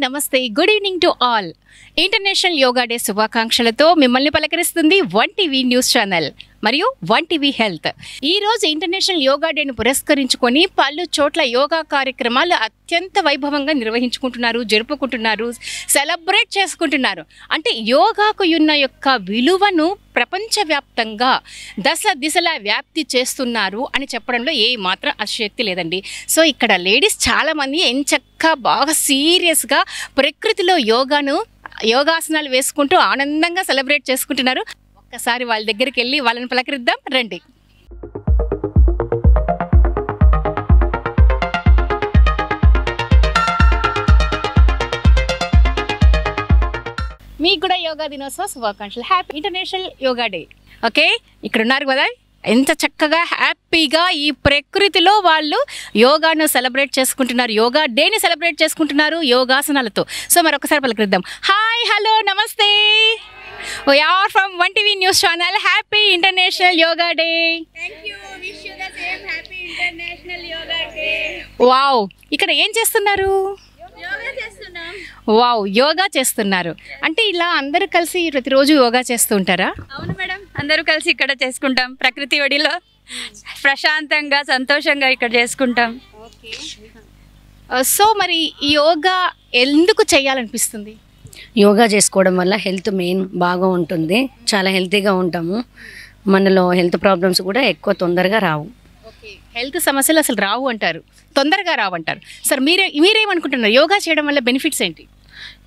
నమస్తే, good evening to all. International yoga day శుభాకాంక్షలతో మిమ్మల్ని పలకరిస్తుంది వన్ టీవీ న్యూస్ ఛానల్ మరియు వన్ టీవీ హెల్త్. ఈ రోజు ఇంటర్నేషనల్ యోగా డేను పురస్కరించుకొని పలు చోట్ల యోగా కార్యక్రమాలు అత్యంత వైభవంగా జరుపుకుంటున్నారు, సెలబ్రేట్ చేసుకుంటున్నారు. అంటే యోగాకు ఉన్న యొక్క విలువను ప్రపంచవ్యాప్తంగా దశ దిశలా వ్యాప్తి చేస్తున్నారు అని చెప్పడంలో ఏ మాత్రం అతిశయోక్తి లేదండి. సో ఇక్కడ లేడీస్ చాలామంది ఎంచక్కా బాగా సీరియస్గా ప్రకృతిలో యోగాసనాలు వేసుకుంటూ ఆనందంగా సెలబ్రేట్ చేసుకుంటున్నారు. ఒక్కసారి వాళ్ళ దగ్గరికి వెళ్ళి వాళ్ళని పలకరిద్దాం రండి. మీకు కూడా యోగా దినోత్సవ శుభాకాంక్షలు. Happy international yoga day. Okay, ఇక్కడ ఉన్నారు కదా, ఎంత చక్కగా హ్యాపీగా ఈ ప్రకృతిలో వాళ్ళు యోగాను సెలబ్రేట్ చేసుకుంటున్నారు, యోగా డేని సెలబ్రేట్ చేసుకుంటున్నారు యోగాసనాలతో. సో మరొకసారి పలకరిద్దాం. హాయ్, హలో, నమస్తే. We are from One TV News Channel. Happy International Yoga Day. Thank you. Wish you the same. Happy International Yoga Day. Wow. ఇక్కడ ఏం చేస్తున్నారు? యోగా చేస్తున్నాం. వావ్, యోగా చేస్తున్నారు. అంటే ఇలా అందరూ కలిసి ప్రతిరోజు యోగా చేస్తూ ఉంటారా? అవును మేడం, అందరూ కలిసి ఇక్కడ చేసుకుంటాం. ప్రకృతి ఒడిలో ప్రశాంతంగా సంతోషంగా ఇక్కడ చేసుకుంటాం. ఓకే. సో మరి ఈ యోగా ఎందుకు చేయాలనిపిస్తుంది? యోగా చేసుకోవడం వల్ల హెల్త్ మెయిన్ బాగా ఉంటుంది, చాలా హెల్తీగా ఉంటాము. మనలో హెల్త్ ప్రాబ్లమ్స్ కూడా ఎక్కువ తొందరగా రావు. ఓకే, హెల్త్ సమస్యలు అసలు రావు అంటారు, తొందరగా రావు అంటారు. సార్ మీరేమనుకుంటున్నారు? యోగా చేయడం వల్ల బెనిఫిట్స్ ఏంటి?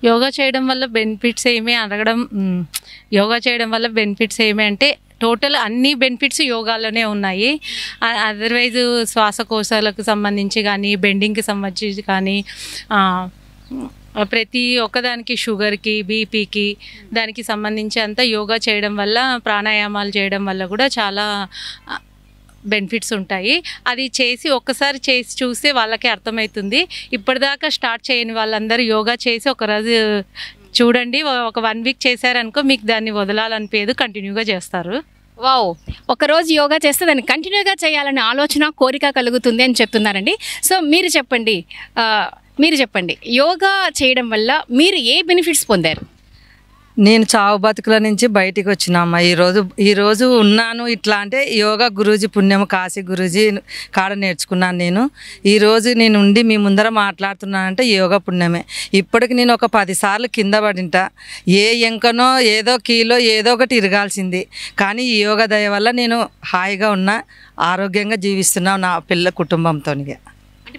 యోగా చేయడం వల్ల బెనిఫిట్స్ యోగా చేయడం వల్ల బెనిఫిట్స్ ఏమి అంటే టోటల్ అన్ని బెనిఫిట్స్ యోగాలోనే ఉన్నాయి. అదర్వైజ్ శ్వాసకోశాలకు సంబంధించి కానీ, బెండింగ్కి సంబంధించి కానీ, ప్రతి ఒక్కదానికి, షుగర్కి, బీపీకి, దానికి సంబంధించి అంతా యోగా చేయడం వల్ల, ప్రాణాయామాలు చేయడం వల్ల కూడా చాలా బెనిఫిట్స్ ఉంటాయి. అది ఒక్కసారి చేసి చూస్తే వాళ్ళకే అర్థమవుతుంది. ఇప్పటిదాకా స్టార్ట్ చేయని వాళ్ళందరూ యోగా చేసి ఒకరోజు చూడండి, ఒక 1 వీక్ చేశారనుకో మీకు దాన్ని వదలాలనిపించదు, కంటిన్యూగా చేస్తారు. వావ్, ఒకరోజు యోగా చేస్తే దాన్ని కంటిన్యూగా చేయాలనే ఆలోచన, కోరిక కలుగుతుంది అని చెప్తున్నారండి. సో మీరు చెప్పండి, యోగా చేయడం వల్ల మీరు ఏ బెనిఫిట్స్ పొందారు? నేను చావు బతుకుల నుంచి బయటికి వచ్చినామ్మా. ఈరోజు ఉన్నాను ఇట్లా అంటే యోగా గురూజీ పుణ్యము, కాశీ గురూజీ కాడ నేర్చుకున్నాను. ఈరోజు నేను ఉండి మీ ముందర మాట్లాడుతున్నానంటే యోగా పుణ్యమే. ఇప్పటికి నేను ఒక 10 సార్లు కింద పడింట, ఏ ఎంకనో ఏదో కీలో ఏదో ఒకటి ఇరగాల్సింది. కానీ ఈ యోగా దయ వల్ల నేను హాయిగా ఉన్నా, ఆరోగ్యంగా జీవిస్తున్నా నా పిల్ల కుటుంబంతో.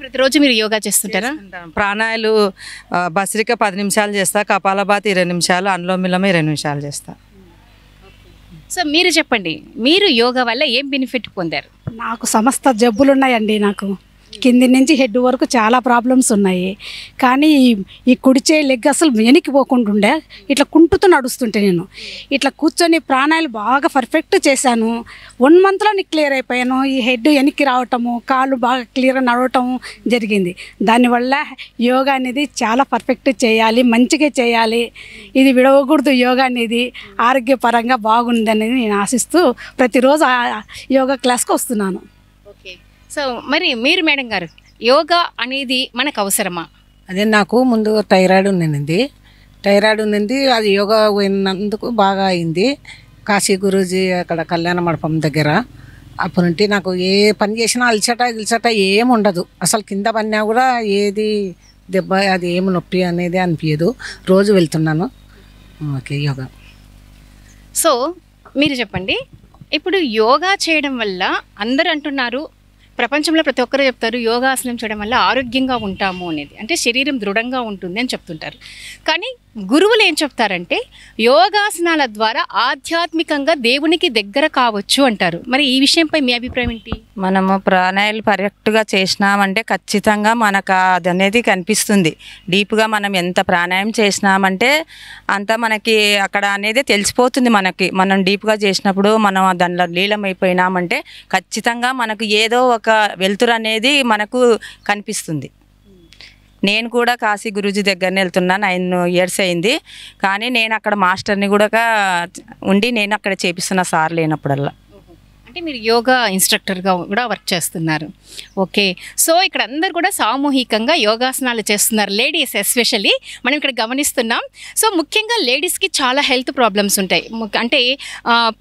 ప్రతిరోజు మీరు యోగా చేస్తుంటారా? ప్రాణాయాలు భస్రిక 10 నిమిషాలు చేస్తా, కపాలభాతి 20 నిమిషాలు, అనులోమిలమ 20 నిమిషాలు చేస్తా. సో మీరు చెప్పండి, మీరు యోగా వల్ల ఏం బెనిఫిట్ పొందారు? నాకు సమస్త జబ్బులు ఉన్నాయండి. నాకు కింది నుంచి హెడ్ వరకు చాలా ప్రాబ్లమ్స్ ఉన్నాయి. కానీ ఈ కుడిచే లెగ్ అసలు వెనక్కి పోకుండా ఉండే, ఇట్లా కుంటుతూ నడుస్తుంటే నేను ఇట్లా కూర్చొని ప్రాణాలు బాగా పర్ఫెక్ట్ చేశాను. 1 మంత్లో క్లియర్ అయిపోయాను. ఈ హెడ్ వెనక్కి రావటము, కాళ్ళు బాగా క్లియర్గా నడవటం జరిగింది. దానివల్ల యోగా అనేది చాలా పర్ఫెక్ట్ చేయాలి, మంచిగా చేయాలి. ఇది విడవకూడదు. యోగా అనేది ఆరోగ్యపరంగా బాగుంది అనేది నేను ఆశిస్తూ ప్రతిరోజు యోగా క్లాస్కి వస్తున్నాను. సో మరి మీరు మేడం గారు, యోగా అనేది మనకు అవసరమా? అదే, నాకు ముందు థైరాయిడ్ ఉన్నింది. అది యోగా పోయినందుకు బాగా అయింది. కాశీ గురూజీ అక్కడ కళ్యాణ మండపం దగ్గర. అప్పటి నుండి నాకు ఏ పని చేసినా అలసట ఏమి ఉండదు. అసలు కింద పడినా కూడా ఏది దెబ్బ, అది ఏమి నొప్పి అనేది అనిపించదు. రోజు వెళ్తున్నాను. ఓకే, యోగా. సో మీరు చెప్పండి, ఇప్పుడు యోగా చేయడం వల్ల అందరూ అంటున్నారు, ప్రపంచంలో ప్రతి ఒక్కరు చెప్తారు యోగాసనం చేయడం వల్ల ఆరోగ్యంగా ఉంటాము అనేది, అంటే శరీరం దృఢంగా ఉంటుంది అని చెప్తుంటారు. కానీ గురువులు ఏం చెప్తారంటే యోగాసనాల ద్వారా ఆధ్యాత్మికంగా దేవునికి దగ్గర కావచ్చు అంటారు. మరి ఈ విషయంపై మీ అభిప్రాయం ఏంటి? మనము ప్రాణాయాలు కరెక్ట్గా చేసినామంటే ఖచ్చితంగా మనకు అది అనేది కనిపిస్తుంది. డీప్గా మనం ఎంత ప్రాణాయామం చేసినామంటే అంత మనకి అక్కడ అనేది తెలిసిపోతుంది. మనం డీప్గా చేసినప్పుడు మనం దానిలో లీలమైపోయినామంటే ఖచ్చితంగా మనకు ఏదో ఒక వెలుతురు అనేది మనకు కనిపిస్తుంది. నేను కూడా కాశీ గురూజీ దగ్గరనే వెళ్తున్నా, 9 ఇయర్స్ అయింది. కానీ నేను అక్కడ మాస్టర్ని కూడా ఉండి నేను అక్కడ చేపిస్తున్న సార్ లేనప్పుడల్లా. అంటే మీరు యోగా ఇన్స్ట్రక్టర్గా కూడా వర్క్ చేస్తున్నారు. ఓకే, సో ఇక్కడ అందరు కూడా సామూహికంగా యోగాసనాలు చేస్తున్నారు, లేడీస్ ఎస్పెషల్లీ మనం ఇక్కడ గమనిస్తున్నాం. సో ముఖ్యంగా లేడీస్కి చాలా హెల్త్ ప్రాబ్లమ్స్ ఉంటాయి. అంటే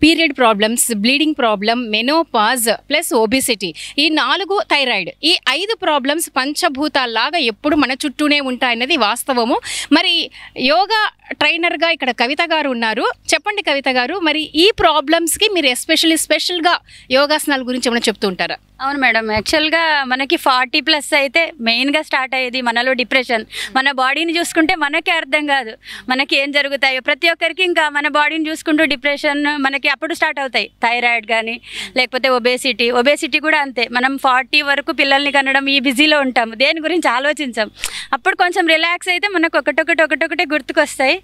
period problems, bleeding problem, menopause plus obesity, ఈ 4 థైరాయిడ్, ఈ 5 ప్రాబ్లమ్స్ పంచభూతాల్లాగా ఎప్పుడు మన చుట్టూనే ఉంటాయన్నది వాస్తవము. మరి యోగా ట్రైనర్గా ఇక్కడ కవిత గారు ఉన్నారు. చెప్పండి కవిత గారు, మరి ఈ ప్రాబ్లమ్స్కి మీరు స్పెషల్గా యోగాసనాల గురించి ఏమైనా చెప్తూ ఉంటారా? అవును మేడం, యాక్చువల్గా మనకి 40+ అయితే మెయిన్గా స్టార్ట్ అయ్యేది మనలో డిప్రెషన్. మన బాడీని చూసుకుంటే మనకే అర్థం కాదు మనకి ఏం జరుగుతాయో. ప్రతి ఒక్కరికి ఇంకా మన బాడీని చూసుకుంటూ డిప్రెషన్ మనకి అప్పుడు స్టార్ట్ అవుతాయి. థైరాయిడ్ కానీ లేకపోతే ఒబేసిటీ కూడా అంతే. మనం 40 వరకు పిల్లల్ని కనడం ఈ బిజీలో ఉంటాము, దేని గురించి ఆలోచించాం. అప్పుడు కొంచెం రిలాక్స్ అయితే మనకు ఒకటొకటే గుర్తుకొస్తాయి.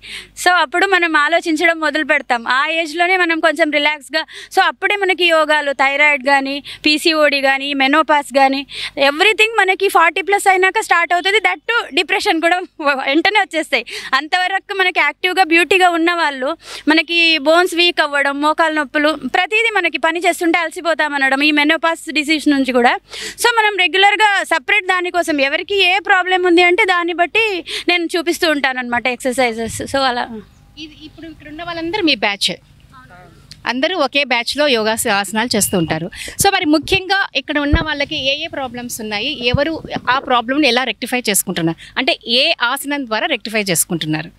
సో అప్పుడు మనం ఆలోచించడం మొదలు పెడతాం. ఆ ఏజ్లోనే మనం కొంచెం రిలాక్స్గా, సో అప్పుడే మనకి యోగాలు, థైరాయిడ్ కానీ, పీసీఓడి కానీ, మెనోపాస్ కానీ ఎవ్రీథింగ్ మనకి 40+ అయినాక స్టార్ట్ అవుతుంది. దట్ టు డిప్రెషన్ కూడా వెంటనే వచ్చేస్తాయి. అంతవరకు మనకి యాక్టివ్గా బ్యూటీగా ఉన్న వాళ్ళు మనకి బోన్స్ వీక్ అవ్వడం, మోకాలు నొప్పులు, ప్రతిదీ మనకి పని చేస్తుంటే అలసిపోతామనడం, ఈ మెనోపాస్ డిసీజ్ నుంచి కూడా. సో మనం రెగ్యులర్గా సపరేట్ దానికోసం ఎవరికి ఏ ప్రాబ్లం ఉంది అంటే దాన్ని బట్టి నేను చూపిస్తూ ఉంటాను అనమాట ఎక్సర్సైజెస్. సో అలా ఇది ఇప్పుడు ఇక్కడ ఉన్న వాళ్ళందరూ మీ బ్యాచ్, అందరూ ఒకే బ్యాచ్లో ఆసనాలు చేస్తూ ఉంటారు. సో మరి ముఖ్యంగా ఇక్కడ ఉన్న వాళ్ళకి ఏ ప్రాబ్లమ్స్ ఉన్నాయి, ఎవరు ఆ ప్రాబ్లమ్ని ఎలా రెక్టిఫై చేసుకుంటున్నారు, అంటే ఏ ఆసనం ద్వారా రెక్టిఫై చేసుకుంటున్నారు?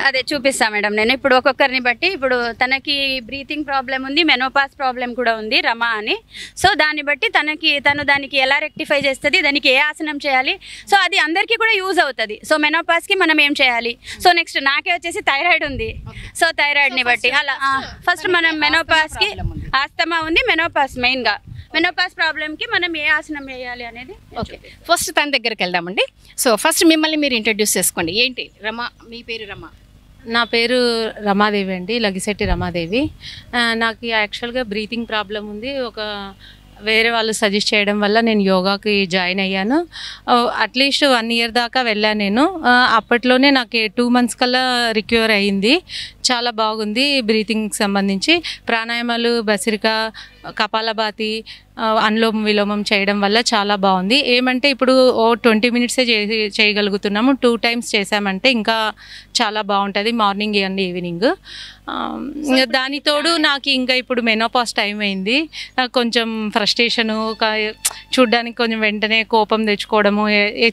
అదే చూపిస్తా మేడం నేను. ఇప్పుడు ఒక్కొక్కరిని బట్టి, ఇప్పుడు తనకి బ్రీతింగ్ ప్రాబ్లం ఉంది, మెనోపాస్ ప్రాబ్లం కూడా ఉంది, రమా అని. సో దాన్ని బట్టి తను దానికి ఎలా రెక్టిఫై చేస్తుంది, దానికి ఏ ఆసనం చేయాలి, సో అది అందరికీ కూడా యూజ్ అవుతుంది. సో మెనోపాస్కి మనం ఏం చేయాలి, సో నెక్స్ట్ నాకే వచ్చేసి థైరాయిడ్ ఉంది, సో థైరాయిడ్ని బట్టి అలా ఫస్ట్ మనం మెనోపాస్కి, ఆస్తమా ఉంది, మెనోపాస్ మెయిన్గా మెనోపాస్ ప్రాబ్లంకి మనం ఏ ఆసనం వేయాలి అనేది. ఓకే, ఫస్ట్ తన దగ్గరికి వెళ్దామండి. సో ఫస్ట్ మిమ్మల్ని మీరు ఇంట్రడ్యూస్ చేసుకోండి. ఏంటి రమా, మీ పేరు రమా? నా పేరు రమాదేవి అండి, లగిశెట్టి రమాదేవి. నాకు యాక్చువల్గా బ్రీతింగ్ ప్రాబ్లం ఉంది. వేరే వాళ్ళు సజెస్ట్ చేయడం వల్ల నేను యోగాకి జాయిన్ అయ్యాను. అట్లీస్ట్ 1 ఇయర్ దాకా వెళ్ళాను నేను. అప్పట్లోనే నాకు 2 months కల్లా రిక్యూర్ అయ్యింది. చాలా బాగుంది. బ్రీతింగ్కి సంబంధించి ప్రాణాయామాలు, బసిరిక, కపాలభాతి, అనులోమం విలోమం చేయడం వల్ల చాలా బాగుంది. ఏమంటే ఇప్పుడు 20 minutesే చేయగలుగుతున్నాము. 2 times చేసామంటే ఇంకా చాలా బాగుంటుంది, మార్నింగ్ అండ్ ఈవినింగ్. దానితోడు నాకు ఇంకా ఇప్పుడు మెనోపాస్ టైం అయింది. కొంచెం ఫ్రస్ట్రేషను, చూడ్డానికి కొంచెం వెంటనే కోపం తెచ్చుకోవడము,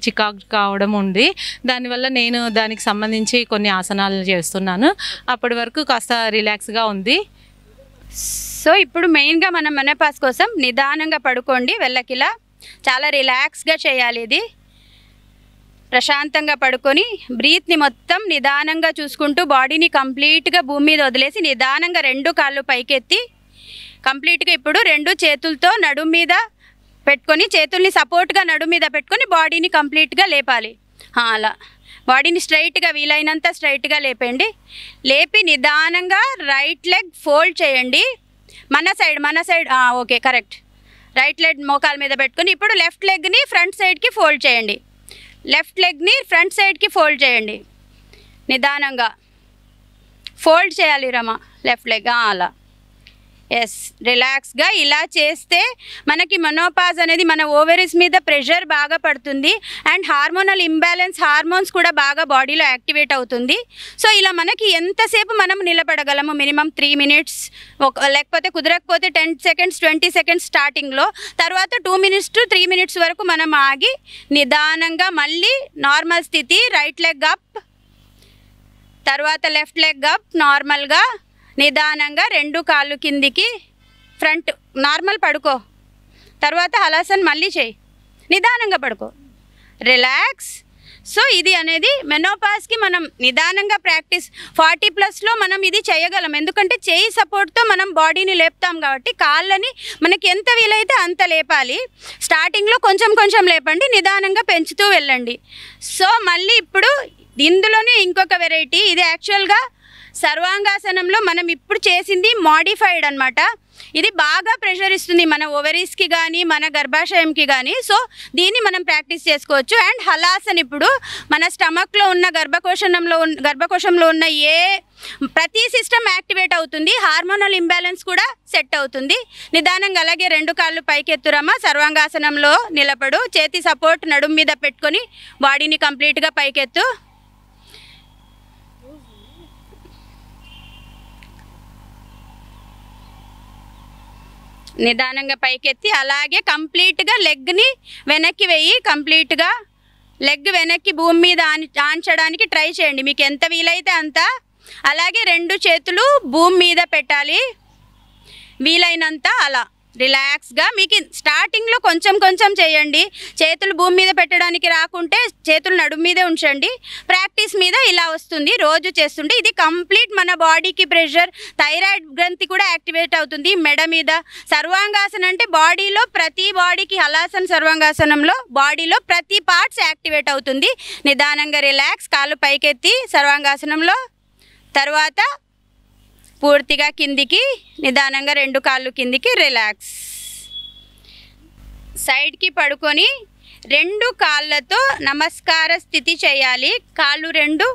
చికాకు కావడం ఉంది. దానివల్ల నేను దానికి సంబంధించి కొన్ని ఆసనాలు చేస్తున్నాను. అప్పటి వరకు కాస్త రిలాక్స్గా ఉంది. సో ఇప్పుడు మెయిన్గా మనం మెనోపాస్ కోసం నిదానంగా పడుకోండి, వెళ్ళకిలా చాలా రిలాక్స్గా చేయాలి. ఇది ప్రశాంతంగా పడుకొని బ్రీత్ని మొత్తం నిదానంగా చూసుకుంటూ బాడీని కంప్లీట్గా భూమి మీద వదిలేసి నిదానంగా 2 కాళ్ళు పైకెత్తి కంప్లీట్గా ఇప్పుడు 2 చేతులతో నడుము మీద పెట్టుకొని, చేతుల్ని సపోర్ట్గా నడుము మీద పెట్టుకొని బాడీని కంప్లీట్గా లేపాలి. అలా బాడీని స్ట్రైట్గా, వీలైనంత స్ట్రైట్గా లేపండి. లేపి నిదానంగా రైట్ లెగ్ ఫోల్డ్ చేయండి. మన side okay correct. Right leg మోకాల మీద పెట్టుకొని ఇప్పుడు లెఫ్ట్ లెగ్ని ఫ్రంట్ సైడ్కి ఫోల్డ్ చేయండి. లెఫ్ట్ లెగ్ని ఫ్రంట్ సైడ్కి ఫోల్డ్ చేయండి. నిదానంగా ఫోల్డ్ చేయాలి రమ, లెఫ్ట్ లెగ్ అలా. ఎస్, రిలాక్స్గా ఇలా చేస్తే మనకి మెనోపాజ్ అనేది మన ఓవరీస్ మీద ప్రెషర్ బాగా పడుతుంది అండ్ హార్మోనల్ ఇంబ్యాలెన్స్, హార్మోన్స్ కూడా బాగా బాడీలో యాక్టివేట్ అవుతుంది. సో ఇలా మనకి ఎంతసేపు మనం నిలబడగలము, మినిమం 3 minutes, లేకపోతే కుదరకపోతే 10 seconds 20 seconds స్టార్టింగ్లో, తర్వాత 2 minutes to 3 minutes వరకు మనం ఆగి నిదానంగా మళ్ళీ నార్మల్ స్థితి, రైట్ లెగ్ అప్, తర్వాత లెఫ్ట్ లెగ్ అప్, నార్మల్గా నిదానంగా 2 కాళ్ళు కిందికి, ఫ్రంట్ నార్మల్ పడుకో, తర్వాత హలాసన్ మళ్ళీ చేయి, నిదానంగా పడుకో, రిలాక్స్. సో ఇది అనేది మెనోపాస్కి మనం నిదానంగా ప్రాక్టీస్ 40+లో మనం ఇది చేయగలం. ఎందుకంటే చేయి సపోర్ట్తో మనం బాడీని లేపుతాం కాబట్టి కాళ్ళని మనకి ఎంత వీలైతే అంత లేపాలి. స్టార్టింగ్లో కొంచెం లేపండి, నిదానంగా పెంచుతూ వెళ్ళండి. సో మళ్ళీ ఇప్పుడు ఇందులోనే ఇంకొక వెరైటీ, ఇది యాక్చువల్గా సర్వాంగాసనంలో మనం ఇప్పుడు చేసింది మాడిఫైడ్ అనమాట. ఇది బాగా ప్రెషర్ ఇస్తుంది మన ఓవరీస్కి కానీ మన గర్భాశయంకి కానీ. సో దీన్ని మనం ప్రాక్టీస్ చేసుకోవచ్చు. అండ్ హలాసన్ ఇప్పుడు మన స్టమక్లో ఉన్న గర్భకోశంలో ఉన్న ప్రతి సిస్టమ్ యాక్టివేట్ అవుతుంది. హార్మోనల్ ఇంబ్యాలెన్స్ కూడా సెట్ అవుతుంది. నిదానంగా అలాగే 2 కాళ్ళు పైకెత్తురమ్మా. సర్వాంగాసనంలో నిలబడు. చేతి సపోర్ట్ నడుము మీద పెట్టుకొని బాడీని కంప్లీట్గా పైకెత్తు. నిదానంగా పైకెత్తి అలాగే కంప్లీట్గా లెగ్ని వెనక్కి వెయ్యి. కంప్లీట్గా లెగ్ వెనక్కి భూమి మీద ఆంచడానికి ట్రై చేయండి, మీకు ఎంత వీలైతే అంత. అలాగే 2 చేతులు భూమి మీద పెట్టాలి, వీలైనంత అలా రిలాక్స్గా. మీకు స్టార్టింగ్లో కొంచెం చేయండి. చేతులు భూమి మీద పెట్టడానికి రాకుంటే చేతులు నడుము మీదే ఉంచండి. ప్రాక్టీస్ మీద ఇలా వస్తుంది, రోజు చేస్తుంటే ఇది కంప్లీట్ మన బాడీకి ప్రెషర్. థైరాయిడ్ గ్రంథి కూడా యాక్టివేట్ అవుతుంది మెడ మీద. సర్వాంగాసనం అంటే బాడీలో ప్రతి బాడీకి, హలాసన్ సర్వాంగాసనంలో బాడీలో ప్రతి పార్ట్స్ యాక్టివేట్ అవుతుంది. నిదానంగా రిలాక్స్, కాళ్ళు పైకెత్తి సర్వాంగాసనంలో. తర్వాత పూర్తిగా కిందికి, నిదానంగా 2 కాళ్ళు కిందికి, రిలాక్స్. సైడ్కి పడుకొని 2 కాళ్ళతో నమస్కార స్థితి చేయాలి. కాళ్ళు 2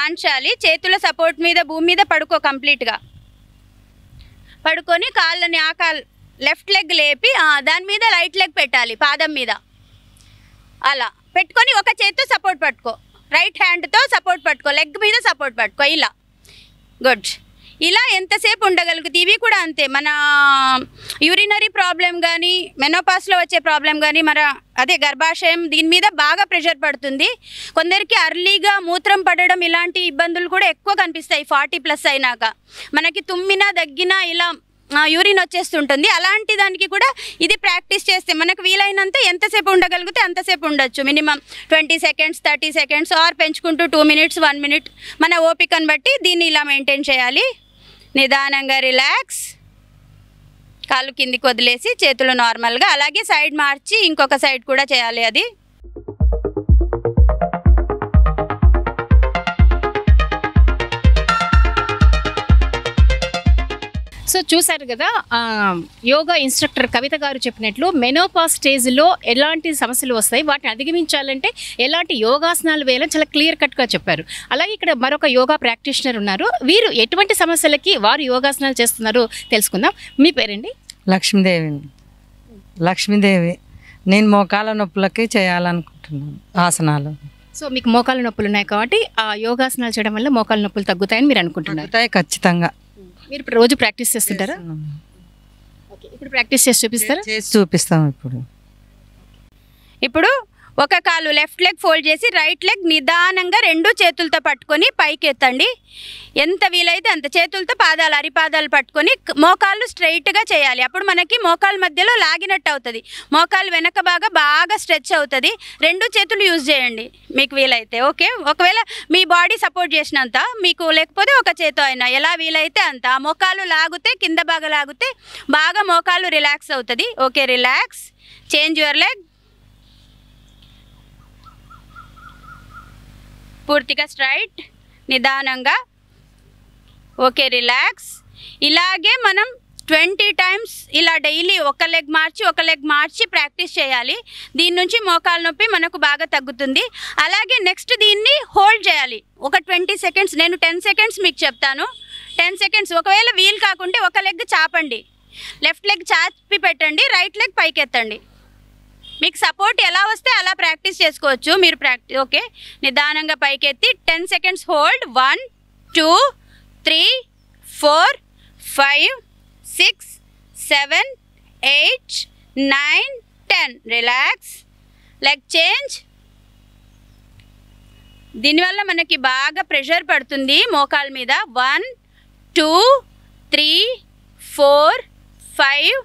ఆంచాలి. చేతుల సపోర్ట్ మీద భూమి మీద పడుకో. కంప్లీట్గా పడుకొని కాళ్ళని లెఫ్ట్ లెగ్ లేపి దాని మీద రైట్ లెగ్ పెట్టాలి, పాదం మీద. అలా పెట్టుకొని ఒక చేత్తో సపోర్ట్ పట్టుకో, రైట్ హ్యాండ్తో సపోర్ట్ పట్టుకో, లెగ్ మీద సపోర్ట్ పట్టుకో. ఇలా గుడ్. ఇలా ఎంతసేపు ఉండగలుగుతుంది. ఇవి కూడా అంతే. మన యూరినరీ ప్రాబ్లం కానీ, మెనోపాస్లో వచ్చే ప్రాబ్లం కానీ, గర్భాశయం దీని మీద బాగా ప్రెషర్ పడుతుంది. కొందరికి అర్లీగా మూత్రం పడడం ఇలాంటి ఇబ్బందులు కూడా ఎక్కువ కనిపిస్తాయి 40+ అయినాక. మనకి తుమ్మినా దగ్గినా ఇలా యూరిన్ వచ్చేస్తుంటుంది. అలాంటి దానికి కూడా ఇది ప్రాక్టీస్ చేస్తే మనకు వీలైనంత ఎంతసేపు ఉండగలిగితే అంతసేపు ఉండొచ్చు. మినిమం 20 సెకండ్స్, 30 సెకండ్స్, ఆర్ పెంచుకుంటూ 2 మినిట్స్, 1 మినిట్ మన ఓపికను బట్టి దీన్ని ఇలా మెయింటైన్ చేయాలి. నిదానంగా రిలాక్స్, కాళ్ళు కిందికి వదిలేసి చేతులు నార్మల్గా. అలాగే సైడ్ మార్చి ఇంకొక సైడ్ కూడా చేయాలి. అది సో చూసారు కదా, యోగా ఇన్స్ట్రక్టర్ కవిత గారు చెప్పినట్లు మెనోపాస్ స్టేజ్లో ఎలాంటి సమస్యలు వస్తాయి, వాటిని అధిగమించాలంటే ఎలాంటి యోగాసనాలు వేయాలని చాలా క్లియర్ కట్గా చెప్పారు. అలాగే ఇక్కడ మరొక యోగా ప్రాక్టీషనర్ ఉన్నారు. వీరు ఎటువంటి సమస్యలకి వారు యోగాసనాలు చేస్తున్నారో తెలుసుకుందాం. మీ పేరండి? లక్ష్మీదేవి. నేను మోకాల నొప్పులకి చేయాలనుకుంటున్నాను ఆసనాలు. సో మీకు మోకాల నొప్పులు ఉన్నాయి కాబట్టి ఆ యోగాసనాలు చేయడం వల్ల మోకాల నొప్పులు తగ్గుతాయని మీరు అనుకుంటున్నారు? తగ్గుతాయి ఖచ్చితంగా. మీరు ఇప్పుడు రోజు ప్రాక్టీస్ చేస్తుంటారా? ఓకే, ఇప్పుడు ప్రాక్టీస్ చేసి చూపిస్తారా? చేసి చూపిస్తాం. ఇప్పుడు ఒక కాలు లెఫ్ట్ లెగ్ ఫోల్డ్ చేసి రైట్ లెగ్ నిదానంగా 2 చేతులతో పట్టుకొని పైకి ఎత్తండి. ఎంత వీలైతే అంత చేతులతో అరిపాదాలు పట్టుకొని మోకాళ్ళు స్ట్రైట్గా చేయాలి. అప్పుడు మనకి మోకాళ్ళ మధ్యలో లాగినట్టు అవుతుంది. మోకాళ్ళు వెనక బాగా స్ట్రెచ్ అవుతుంది. 2 చేతులు యూజ్ చేయండి మీకు వీలైతే. ఓకే, ఒకవేళ మీ బాడీ సపోర్ట్ చేసినంత, మీకు లేకపోతే ఒక చేతో అయినా ఎలా వీలైతే అంత. ఆ మోకాళ్ళు లాగితే, కింద బాగా లాగితే బాగా మోకాళ్ళు రిలాక్స్ అవుతుంది. Okay, relax. Change your leg. పూర్తిగా స్ట్రైట్, నిదానంగా. Okay, relax. ఇలాగే మనం 20 టైమ్స్ ఇలా డైలీ ఒక లెగ్ మార్చి ప్రాక్టీస్ చేయాలి. దీని నుంచి మోకాలు నొప్పి మనకు బాగా తగ్గుతుంది. అలాగే నెక్స్ట్ దీన్ని హోల్డ్ చేయాలి ఒక 20 సెకండ్స్. నేను 10 సెకండ్స్ మీకు చెప్తాను. 10 సెకండ్స్. ఒకవేళ వీలు కాకుంటే ఒక లెగ్ చాపండి, లెఫ్ట్ లెగ్ చాపి పెట్టండి, రైట్ లెగ్ పైకి ఎత్తండి. మీకు సపోర్ట్ ఎలా వస్తే అలా ప్రాక్టీస్ చేసుకోవచ్చు మీరు. ఓకే, నిదానంగా పైకెత్తి 10 seconds hold. 1 2 3 4 5 6 7 8 9 10. Relax. Leg change. దీనివల్ల మనకి బాగా ప్రెషర్ పడుతుంది మోకాళ్ళ మీద. 1 2 3 4 5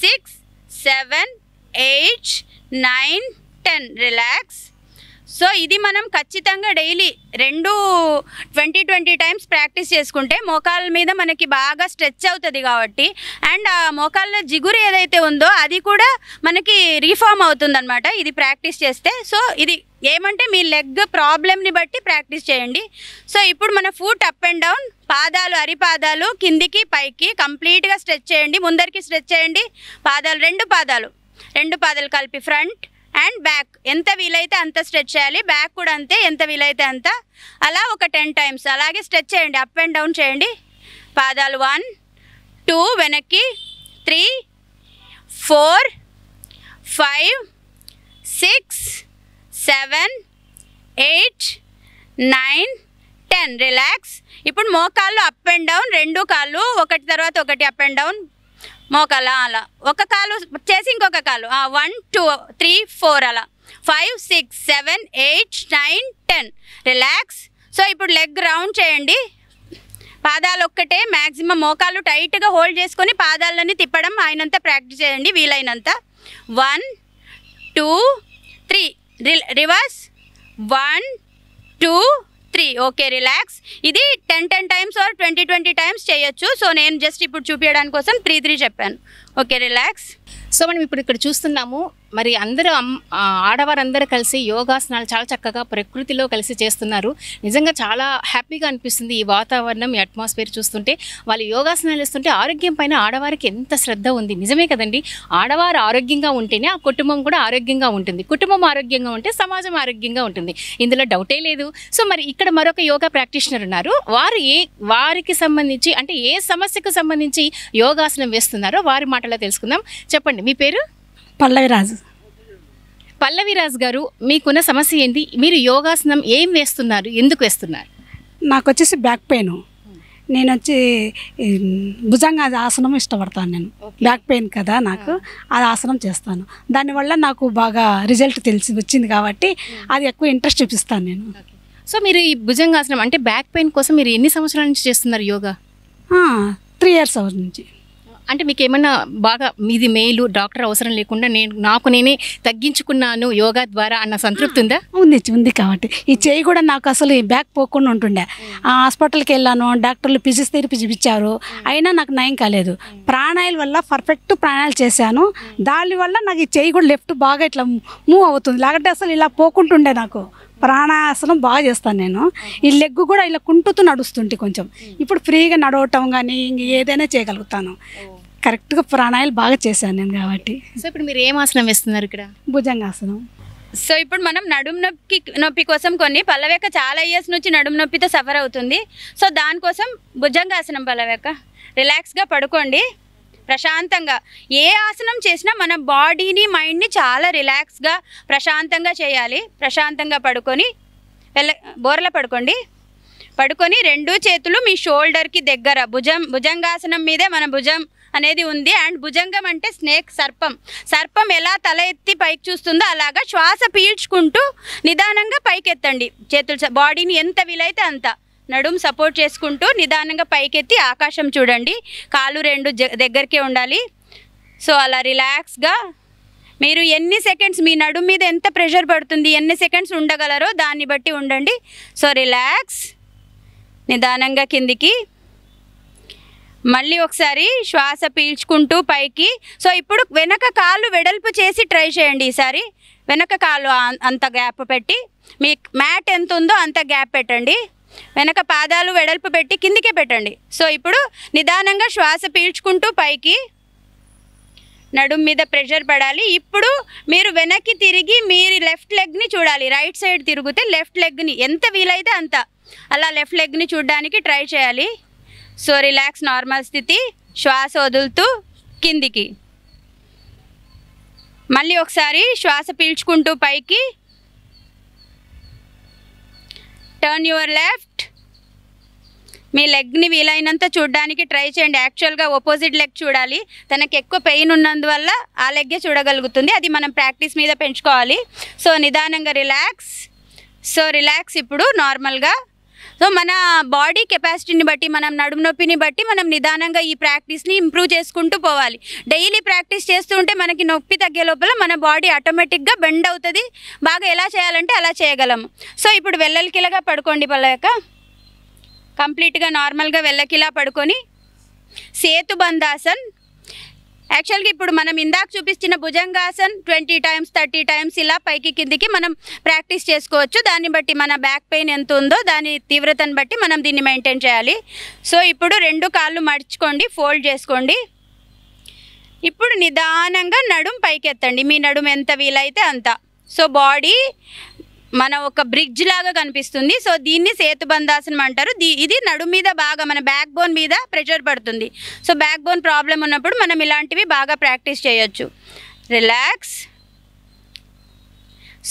6 7 8 9 10. రిలాక్స్. సో ఇది మనం ఖచ్చితంగా డైలీ 20 టైమ్స్ ప్రాక్టీస్ చేసుకుంటే మోకాళ్ళ మీద మనకి బాగా స్ట్రెచ్ అవుతుంది కాబట్టి, అండ్ ఆ మోకాళ్ళ జిగురు ఏదైతే ఉందో అది కూడా మనకి రీఫార్మ్ అవుతుందన్నమాట ఇది ప్రాక్టీస్ చేస్తే. సో ఇది ఏమంటే మీ లెగ్ ప్రాబ్లమ్ని బట్టి ప్రాక్టీస్ చేయండి. సో ఇప్పుడు మన ఫుట్ అప్ అండ్ డౌన్, పాదాలు అరిపాదాలు కిందికి పైకి కంప్లీట్గా స్ట్రెచ్ చేయండి. ముందరికి స్ట్రెచ్ చేయండి. పాదాలు రెండు పాదాలు కలిపి ఫ్రంట్ అండ్ బ్యాక్ ఎంత వీలైతే అంత స్ట్రెచ్ చేయాలి. బ్యాక్ కూడా అంతే, ఎంత వీలైతే అంత. అలా ఒక 10 టైమ్స్ అలాగే స్ట్రెచ్ చేయండి. అప్ అండ్ డౌన్ చేయండి. పాదాలు 1 2 వెనక్కి 3 4 5 6 7 8 9 10. రిలాక్స్. ఇప్పుడు మోకాళ్ళు అప్ అండ్ డౌన్, రెండు కాళ్ళు ఒకటి తర్వాత ఒకటి అప్ అండ్ డౌన్. మోకాళ్ళ అలా ఒక కాలు చేసి ఇంకొక కాలు 1 2 3 4 అలా 5 6 7 8 9 10. రిలాక్స్. సో ఇప్పుడు లెగ్ రౌండ్ చేయండి. పాదాలు ఒక్కటే, మ్యాక్సిమం మోకాళ్ళు టైట్గా హోల్డ్ చేసుకొని పాదాలని తిప్పడం అయినంత ప్రాక్టీస్ చేయండి వీలైనంత. 1 2 3 రివర్స్ 1 2 3. Okay, relax. ఇది 10 టైమ్స్ ఆర్ 20 టైమ్స్ చేయొచ్చు. సో నేను జస్ట్ ఇప్పుడు చూపించడానికి కోసం 3 చెప్పాను. Okay, relax. సో మనం ఇప్పుడు ఇక్కడ చూస్తున్నాము, మరి అందరూ ఆడవారందరూ కలిసి యోగాసనాలు చాలా చక్కగా ప్రకృతిలో కలిసి చేస్తున్నారు. నిజంగా చాలా హ్యాపీగా అనిపిస్తుంది ఈ వాతావరణం, ఈ అట్మాస్ఫియర్ చూస్తుంటే. వాళ్ళు యోగాసనాలు వేస్తుంటే ఆరోగ్యం పైన ఆడవారికి ఎంత శ్రద్ధ ఉంది. నిజమే కదండి, ఆడవారు ఆరోగ్యంగా ఉంటేనే ఆ కుటుంబం కూడా ఆరోగ్యంగా ఉంటుంది. కుటుంబం ఆరోగ్యంగా ఉంటే సమాజం ఆరోగ్యంగా ఉంటుంది, ఇందులో డౌటే లేదు. సో మరి ఇక్కడ మరొక యోగా ప్రాక్టీషనర్ ఉన్నారు. వారికి సంబంధించి అంటే ఏ సమస్యకు సంబంధించి యోగాసనం వేస్తున్నారో వారి మాటలో తెలుసుకుందాం. చెప్పండి, మీ పేరు? పల్లవిరాజ్ గారు, మీకున్న సమస్య ఏంటి? మీరు యోగాసనం ఏం వేస్తున్నారు, ఎందుకు వేస్తున్నారు? నాకు వచ్చేసి బ్యాక్ పెయిన్. నేను వచ్చి భుజంగ ఆసనం ఇష్టపడతాను. నేను బ్యాక్ పెయిన్ కదా, నాకు అది ఆసనం చేస్తాను. దానివల్ల నాకు బాగా రిజల్ట్ వచ్చింది కాబట్టి అది ఎక్కువ ఇంట్రెస్ట్ చూపిస్తాను నేను. సో మీరు ఈ భుజంగాసనం అంటే బ్యాక్ పెయిన్ కోసం మీరు ఎన్ని సంవత్సరాల నుంచి చేస్తున్నారు యోగా? 3 years నుంచి. అంటే మీకు ఏమన్నా బాగా మీది మేలు, డాక్టర్ అవసరం లేకుండా నాకు నేనే తగ్గించుకున్నాను యోగా ద్వారా అన్న సంతృప్తి ఉందా? ఉంది కాబట్టి ఈ చేయి కూడా నాకు అసలు ఈ బ్యాక్ పోకుండా ఉంటుండే. హాస్పిటల్కి వెళ్ళాను, డాక్టర్లు ఫిజియోథెరపీ చూపించారు, అయినా నాకు నయం కాలేదు. ప్రాణాయాల వల్ల పర్ఫెక్ట్ ప్రాణాయాలు చేశాను. దానివల్ల నాకు ఈ చేయి కూడా లెఫ్ట్ బాగా ఇట్లా మూవ్ అవుతుంది. లేకపోతే అసలు ఇలా పోకుంటుండే. నాకు ప్రాణాయాసనం బాగా చేస్తాను నేను. ఈ లెగ్ కూడా ఇలా కుంటుతూ నడుస్తుంటే కొంచెం ఇప్పుడు ఫ్రీగా నడవటం కానీ ఇంక ఏదైనా చేయగలుగుతాను. కరెక్ట్గా ప్రాణాయాలు బాగా చేశాను నేను కాబట్టి. సో ఇప్పుడు మీరు ఏం ఆసనం వేస్తున్నారు ఇక్కడ? భుజంగాసనం. సో ఇప్పుడు మనం నడుము నొప్పి కోసం పల్లవేక చాలా ఇయర్స్ నుంచి నడుము నొప్పితో సఫర్ అవుతుంది. సో దానికోసం భుజంగాసనం. పల్లవేక రిలాక్స్గా పడుకోండి ప్రశాంతంగా. ఏ ఆసనం చేసినా మన బాడీని మైండ్ని చాలా రిలాక్స్గా ప్రశాంతంగా చేయాలి. ప్రశాంతంగా పడుకొని బోర్లా పడుకొని 2 చేతులు మీ షోల్డర్కి దగ్గర, భుజంగాసనం మీదే మన భుజం అనేది ఉంది. అండ్ భుజంగం అంటే స్నేక్, సర్పం ఎలా తల ఎత్తి పైకి చూస్తుందో అలాగా శ్వాస పీల్చుకుంటూ నిదానంగా పైకి ఎత్తండి. చేతులు బాడీని ఎంత వీలైతే అంత నడుము సపోర్ట్ చేసుకుంటూ నిదానంగా పైకెత్తి ఆకాశం చూడండి. కాళ్ళు 2 దగ్గరికే ఉండాలి. సో అలా రిలాక్స్గా మీరు ఎన్ని సెకండ్స్ మీ నడుము మీద ఎంత ప్రెషర్ పడుతుంది, ఎన్ని సెకండ్స్ ఉండగలరో దాన్ని బట్టి ఉండండి. So relax. నిదానంగా కిందికి మళ్ళీ ఒకసారి శ్వాస పీల్చుకుంటూ పైకి. సో ఇప్పుడు వెనక కాళ్ళు వెడల్పు చేసి ట్రై చేయండి. ఈసారి వెనక కాళ్ళు అంత గ్యాప్ పెట్టి, మీ మ్యాట్ ఎంత ఉందో అంత గ్యాప్ పెట్టండి. వెనక పాదాలు వెడల్పు పెట్టి కిందికే పెట్టండి. సో ఇప్పుడు నిదానంగా శ్వాస పీల్చుకుంటూ పైకి, నడుము మీద ప్రెషర్ పడాలి. ఇప్పుడు మీరు వెనక్కి తిరిగి మీరు లెఫ్ట్ లెగ్ని చూడాలి. రైట్ సైడ్ తిరిగితే లెఫ్ట్ లెగ్ని ఎంత వీలైతే అంత అలా లెఫ్ట్ లెగ్ని చూడడానికి ట్రై చేయాలి. సో రిలాక్స్, నార్మల్ స్థితి. శ్వాస వదులుతూ కిందికి. మళ్ళీ ఒకసారి శ్వాస పీల్చుకుంటూ పైకి. Turn your left. మీ లెగ్ని వీలైనంత చూడడానికి ట్రై చేయండి. యాక్చువల్గా ఆపోజిట్ లెగ్ చూడాలి. తనకి ఎక్కువ పెయిన్ ఉన్నందువల్ల ఆ లెగ్గే చూడగలుగుతుంది. అది మనం ప్రాక్టీస్ మీద పెంచుకోవాలి. సో నిదానంగా రిలాక్స్. So relax. ఇప్పుడు నార్మల్గా సో మన బాడీ కెపాసిటీని బట్టి, మనం నడుము నొప్పిని బట్టి మనం నిదానంగా ఈ ప్రాక్టీస్ని ఇంప్రూవ్ చేసుకుంటూ పోవాలి. డైలీ ప్రాక్టీస్ చేస్తూ ఉంటే మనకి నొప్పి తగ్గే లోపల మన బాడీ ఆటోమేటిక్గా బెండ్ అవుతుంది. బాగా ఎలా చేయాలంటే అలా చేయగలము. సో ఇప్పుడు వెల్లకిలాగా పడుకోండి. పళ్ళాక కంప్లీట్గా నార్మల్గా వెల్లకిలా పడుకొని సేతుబంధాసన్. యాక్చువల్గా ఇప్పుడు మనం ఇందాక చూపించిన భుజంగాసన్ 20 times 30 times ఇలా పైకి కిందికి మనం ప్రాక్టీస్ చేసుకోవచ్చు. దాన్ని బట్టి మన బ్యాక్ పెయిన్ ఎంత ఉందో దాని తీవ్రతను బట్టి మనం దీన్ని మెయింటైన్ చేయాలి. సో ఇప్పుడు 2 కాళ్ళు మడుచుకోండి, ఫోల్డ్ చేసుకోండి. ఇప్పుడు నిదానంగా నడుం పైకి ఎత్తండి, మీ నడుం ఎంత వీలైతే అంత. సో బాడీ మన ఒక బ్రిడ్జ్ లాగా కనిపిస్తుంది. సో దీన్ని సేతుబంధాసనం అంటారు. ఇది నడుము మీద బాగా మన బ్యాక్ బోన్ మీద ప్రెషర్ పడుతుంది. సో బ్యాక్ బోన్ ప్రాబ్లం ఉన్నప్పుడు మనం ఇలాంటివి బాగా ప్రాక్టీస్ చేయొచ్చు. రిలాక్స్.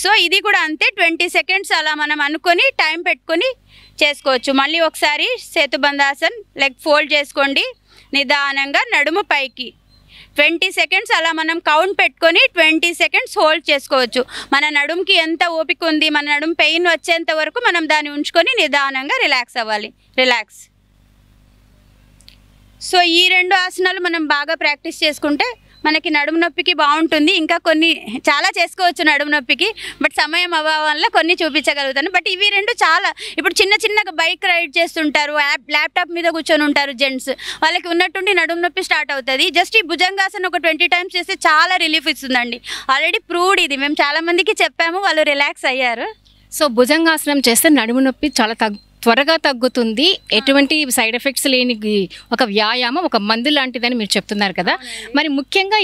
సో ఇది కూడా అంతే, 20 seconds అలా మనం అనుకొని టైం పెట్టుకొని చేసుకోవచ్చు. మళ్ళీ ఒకసారి సేతుబంధాసన్, లెగ్ ఫోల్డ్ చేసుకోండి, నిదానంగా నడుము పైకి 20 seconds అలా మనం కౌంట్ పెట్టుకొని 20 seconds హోల్డ్ చేసుకోవచ్చు. మన నడుముకి ఎంత ఓపిక ఉంది, మన నడుము పెయిన్ వచ్చేంత వరకు మనం దాన్ని ఉంచుకొని నిదానంగా రిలాక్స్ అవ్వాలి. రిలాక్స్. సో ఈ 2 ఆసనాలు మనం బాగా ప్రాక్టీస్ చేసుకుంటే మనకి నడుము నొప్పికి బాగుంటుంది. ఇంకా కొన్ని చాలా చేసుకోవచ్చు నడుము నొప్పికి, బట్ సమయం అవ్వడం వల్ల కొన్ని చూపించగలుగుతాను. బట్ ఇవి 2 చాలా, ఇప్పుడు చిన్నగా బైక్ రైడ్ చేస్తుంటారు, ల్యాప్టాప్ మీద కూర్చొని ఉంటారు జెంట్స్, వాళ్ళకి ఉన్నట్టుండి నడుము నొప్పి స్టార్ట్ అవుతుంది. జస్ట్ ఈ భుజంగాసన ఒక 20 times చేస్తే చాలా రిలీఫ్ ఇస్తుందండి. ఆల్రెడీ ప్రూవ్డ్ ఇది, మేము చాలా మందికి చెప్పాము, వాళ్ళు రిలాక్స్ అయ్యారు. సో భుజంగాసనం చేస్తే నడుము నొప్పి చాలా త్వరగా తగ్గుతుంది, ఎటువంటి సైడ్ ఎఫెక్ట్స్ లేని ఒక వ్యాయామం, ఒక మందు లాంటిదని మీరు చెప్తున్నారు కదా. మరి ముఖ్యంగా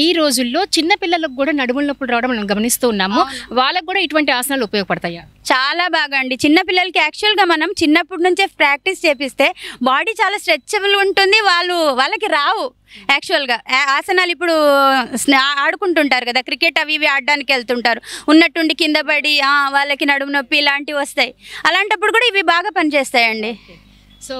ఈ రోజుల్లో చిన్న పిల్లలకు కూడా నడుముల నొప్పులు రావడం మనం గమనిస్తూ ఉన్నాము. వాళ్ళకు కూడా ఇటువంటి ఆసనాలు ఉపయోగపడతాయా? చాలా బాగా అండి. చిన్నపిల్లలకి యాక్చువల్గా మనం చిన్నప్పటి నుంచే ప్రాక్టీస్ చేపిస్తే బాడీ చాలా స్ట్రెచబుల్ ఉంటుంది. వాళ్ళకి రావు యాక్చువల్గా ఆసనాలు. ఇప్పుడు ఆడుకుంటుంటారు కదా, క్రికెట్ అవి ఇవి ఆడడానికి వెళ్తుంటారు, ఉన్నట్టుండి కింద పడి వాళ్ళకి నడుము నొప్పి ఇలాంటివి వస్తాయి. అలాంటప్పుడు కూడా ఇవి బాగా పనిచేస్తాయండి. సో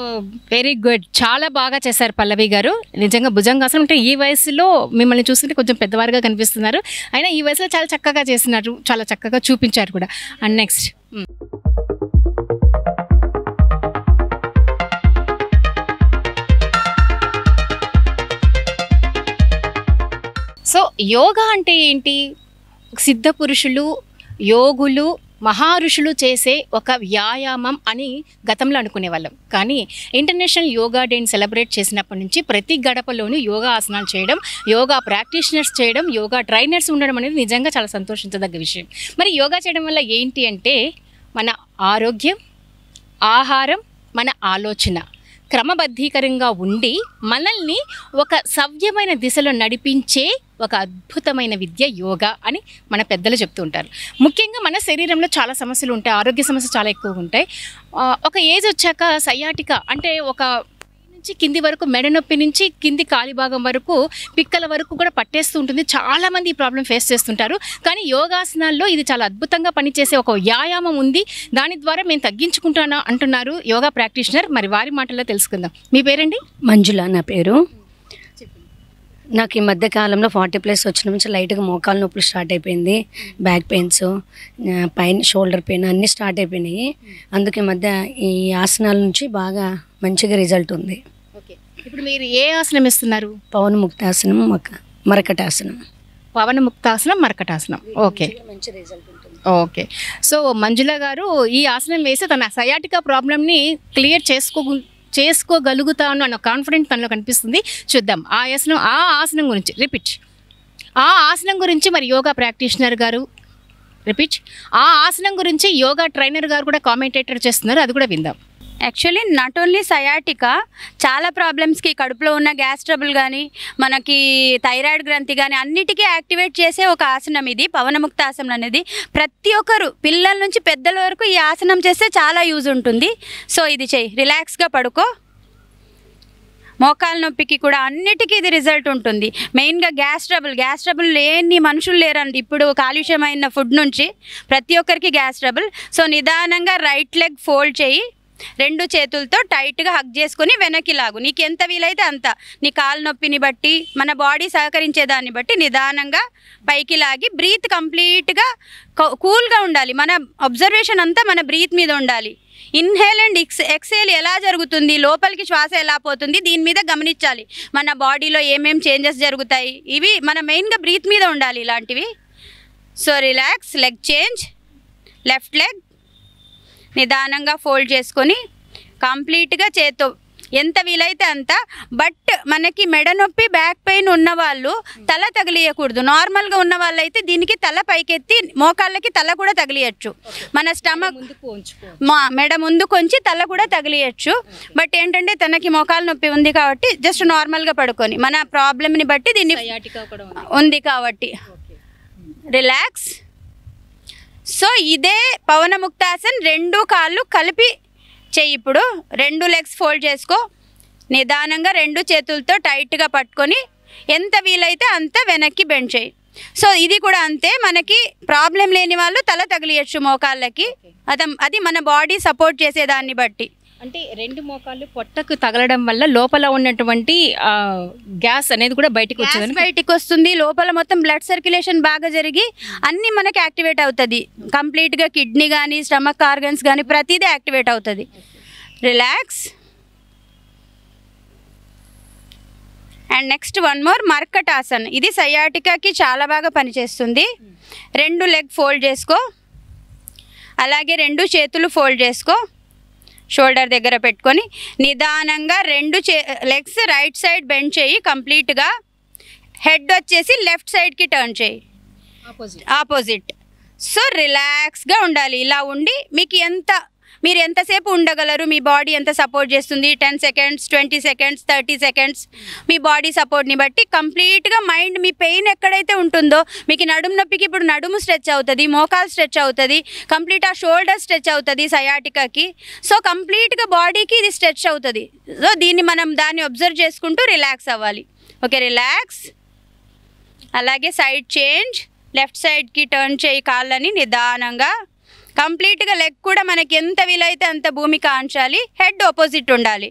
వెరీ గుడ్, చాలా బాగా చేశారు పల్లవి గారు. నిజంగా భుజంగాసనం అంటే ఈ వయసులో మిమ్మల్ని చూస్తుంటే కొంచెం పెద్దవారుగా కనిపిస్తున్నారు, అయినా ఈ వయసులో చాలా చక్కగా చేసినారు, చాలా చక్కగా చూపించారు కూడా. అండ్ నెక్స్ట్ సో యోగా అంటే ఏంటి? సిద్ధ పురుషులు, యోగులు, మహారుషులు చేసే ఒక వ్యాయామం అని గతంలో అనుకునేవాళ్ళం. కానీ ఇంటర్నేషనల్ యోగా డేని సెలబ్రేట్ చేసినప్పటి నుంచి ప్రతి గడపలోనూ యోగా ఆసనాలు చేయడం, యోగా ప్రాక్టీషనర్స్ చేయడం, యోగా ట్రైనర్స్ ఉండడం అనేది నిజంగా చాలా సంతోషించదగ్గ విషయం. మరి యోగా చేయడం వల్ల ఏంటి అంటే మన ఆరోగ్యం, ఆహారం, మన ఆలోచన క్రమబద్ధీకరంగా ఉండి మనల్ని ఒక సవ్యమైన దిశలో నడిపించే ఒక అద్భుతమైన విద్య యోగా అని మన పెద్దలు చెప్తూ ఉంటారు. ముఖ్యంగా మన శరీరంలో చాలా సమస్యలు ఉంటాయి, ఆరోగ్య సమస్యలు చాలా ఎక్కువగా ఉంటాయి. ఒక ఏజ్ వచ్చాక సయాటికా అంటే ఒక నుంచి కింది వరకు, మెడ నొప్పి నుంచి కింది కాలి భాగం వరకు, పిక్కల వరకు కూడా పట్టేస్తూ ఉంటుంది. చాలామంది ఈ ప్రాబ్లం ఫేస్ చేస్తుంటారు. కానీ యోగాసనాల్లో ఇది చాలా అద్భుతంగా పనిచేసే ఒక వ్యాయామం ఉంది. దాని ద్వారా మేము తగ్గించుకుంటాను అంటున్నారు యోగా ప్రాక్టీషనర్. మరి వారి మాటల్లో తెలుసుకుందాం. మీ పేరండి? మంజుల నా పేరు. నాకు ఈ మధ్య కాలంలో 40+ వచ్చిన నుంచి లైట్గా మోకాలు నొప్పులు స్టార్ట్ అయిపోయింది, బ్యాక్ పెయిన్స్, పైన షోల్డర్ పెయిన్ అన్నీ స్టార్ట్ అయిపోయినాయి. అందుకే ఈ మధ్య ఈ ఆసనాల నుంచి బాగా మంచిగా రిజల్ట్ ఉంది. ఓకే, ఇప్పుడు మీరు ఏ ఆసనం ఇస్తున్నారు? పవనముక్తాసనం, మరకటాసనం. పవనముక్తాసనం, మరకటాసనం. ఓకే, మంచి రిజల్ట్ ఉంటుంది. ఓకే. సో మంజుల గారు ఈ ఆసనం వేసి తన సయాటికా ప్రాబ్లమ్ని క్లియర్ చేసుకోగలుగుతాను అన్న కాన్ఫిడెంట్ తనలో కనిపిస్తుంది. చూద్దాం ఆ ఆసనం గురించి రిపీట్. ఆ ఆసనం గురించి మరి యోగా ప్రాక్టీషనర్ గారు రిపీట్. ఆ ఆసనం గురించి యోగా ట్రైనర్ గారు కూడా కామెంటేటర్ చేస్తున్నారు, అది కూడా విందాం. యాక్చువల్లీ నాట్ ఓన్లీ సయాటికా, చాలా ప్రాబ్లమ్స్కి, కడుపులో ఉన్న గ్యాస్ ట్రబుల్ కానీ, మనకి థైరాయిడ్ గ్రంథి కానీ అన్నిటికీ యాక్టివేట్ చేసే ఒక ఆసనం ఇది పవనముక్తాసనం అనేది. ప్రతి ఒక్కరు పిల్లల నుంచి పెద్దల వరకు ఈ ఆసనం చేస్తే చాలా యూజ్ ఉంటుంది. సో ఇది చెయ్యి, రిలాక్స్గా పడుకో. మోకాల నొప్పికి కూడా అన్నిటికీ ఇది రిజల్ట్ ఉంటుంది. మెయిన్గా గ్యాస్ ట్రబుల్ లేని మనుషులు లేరండి ఇప్పుడు. కాలుష్యమైన ఫుడ్ నుంచి ప్రతి ఒక్కరికి గ్యాస్ ట్రబుల్. సో నిదానంగా రైట్ లెగ్ ఫోల్డ్ చేయి, 2 చేతులతో టైట్గా హగ్ చేసుకొని వెనక్కి లాగు. నీకు ఎంత వీలైతే అంత, నీ కాలు నొప్పిని బట్టి, మన బాడీ సహకరించేదాన్ని బట్టి నిదానంగా పైకి లాగి బ్రీత్ కంప్లీట్గా కూల్గా ఉండాలి. మన అబ్జర్వేషన్ అంతా మన బ్రీత్ మీద ఉండాలి. ఇన్హేల్ అండ్ ఎక్సేల్ ఎలా జరుగుతుంది, లోపలికి శ్వాస ఎలా పోతుంది, దీని మీద గమనించాలి. మన బాడీలో ఏమేం చేంజెస్ జరుగుతాయి, ఇవి మన మెయిన్గా బ్రీత్ మీద ఉండాలి ఇలాంటివి. So relax, leg change, left leg నిదానంగా ఫోల్డ్ చేసుకొని కంప్లీట్గా చేత్తో ఎంత వీలైతే అంత. బట్ మనకి మెడ నొప్పి, బ్యాక్ పెయిన్ ఉన్న వాళ్ళు తల తగిలియకూడదు. నార్మల్గా ఉన్న వాళ్ళైతే దీనికి తల పైకెత్తి మోకాళ్ళకి తల కూడా తగిలియచ్చు. మన స్టమక్ మెడ ముందు కొంచెం తల కూడా తగిలియచ్చు. బట్ ఏంటంటే తనకి మోకాలు నొప్పి ఉంది కాబట్టి జస్ట్ నార్మల్గా పడుకొని మన ప్రాబ్లమ్ని బట్టి దీన్ని ఉంది కాబట్టి రిలాక్స్. సో ఇదే పవనముక్తాసన్. 2 కాళ్ళు కలిపి చెయ్యి. ఇప్పుడు 2 లెగ్స్ ఫోల్డ్ చేసుకో. నిదానంగా 2 చేతులతో టైట్గా పట్టుకొని ఎంత వీలైతే అంత వెనక్కి బెండ్ చేయి. సో ఇది కూడా అంతే. మనకి ప్రాబ్లం లేని వాళ్ళు తల తగిలియచ్చు మోకాళ్ళకి. అది మన బాడీ సపోర్ట్ చేసేదాన్ని బట్టి. అంటే 2 మోకాళ్ళు పొట్టకు తగలడం వల్ల లోపల ఉన్నటువంటి గ్యాస్ అనేది కూడా బయటకు వస్తుంది. లోపల మొత్తం బ్లడ్ సర్క్యులేషన్ బాగా జరిగి అన్నీ మనకి యాక్టివేట్ అవుతుంది. కంప్లీట్గా కిడ్నీ కానీ స్టమక్ ఆర్గన్స్ కానీ ప్రతిదీ యాక్టివేట్ అవుతుంది. రిలాక్స్. అండ్ నెక్స్ట్ 1 మోర్ మర్కటాసన్. ఇది సయాటికాకి చాలా బాగా పనిచేస్తుంది. 2 లెగ్ ఫోల్డ్ చేసుకో. అలాగే 2 చేతులు ఫోల్డ్ చేసుకో. షోల్డర్ దగ్గర పెట్టుకొని నిదానంగా 2 లెగ్స్ రైట్ సైడ్ బెండ్ చేయి. కంప్లీట్గా హెడ్ వచ్చేసి లెఫ్ట్ సైడ్కి టర్న్ చేయి, ఆపోజిట్. సో రిలాక్స్గా ఉండాలి. ఇలా ఉండి మీరు ఎంతసేపు ఉండగలరు, మీ బాడీ ఎంత సపోర్ట్ చేస్తుంది, 10 సెకండ్స్, 20 సెకండ్స్, 30 సెకండ్స్, మీ బాడీ సపోర్ట్ని బట్టి కంప్లీట్గా మైండ్ మీ పెయిన్ ఎక్కడైతే ఉంటుందో, మీకు నడుము నొప్పికి ఇప్పుడు నడుము స్ట్రెచ్ అవుతుంది, మోకాలు స్ట్రెచ్ అవుతుంది, కంప్లీట్ ఆ షోల్డర్ స్ట్రెచ్ అవుతుంది సయాటికాకి. సో కంప్లీట్గా బాడీకి ఇది స్ట్రెచ్ అవుతుంది. సో దాన్ని అబ్జర్వ్ చేసుకుంటూ రిలాక్స్ అవ్వాలి. Okay, relax. అలాగే సైడ్ చేంజ్, లెఫ్ట్ సైడ్కి టర్న్ చేయి కాళ్ళని నిదానంగా. కంప్లీట్గా లెగ్ కూడా మనకి ఎంత వీలైతే అంత భూమి కాంచాలి. హెడ్ ఆపోజిట్ ఉండాలి.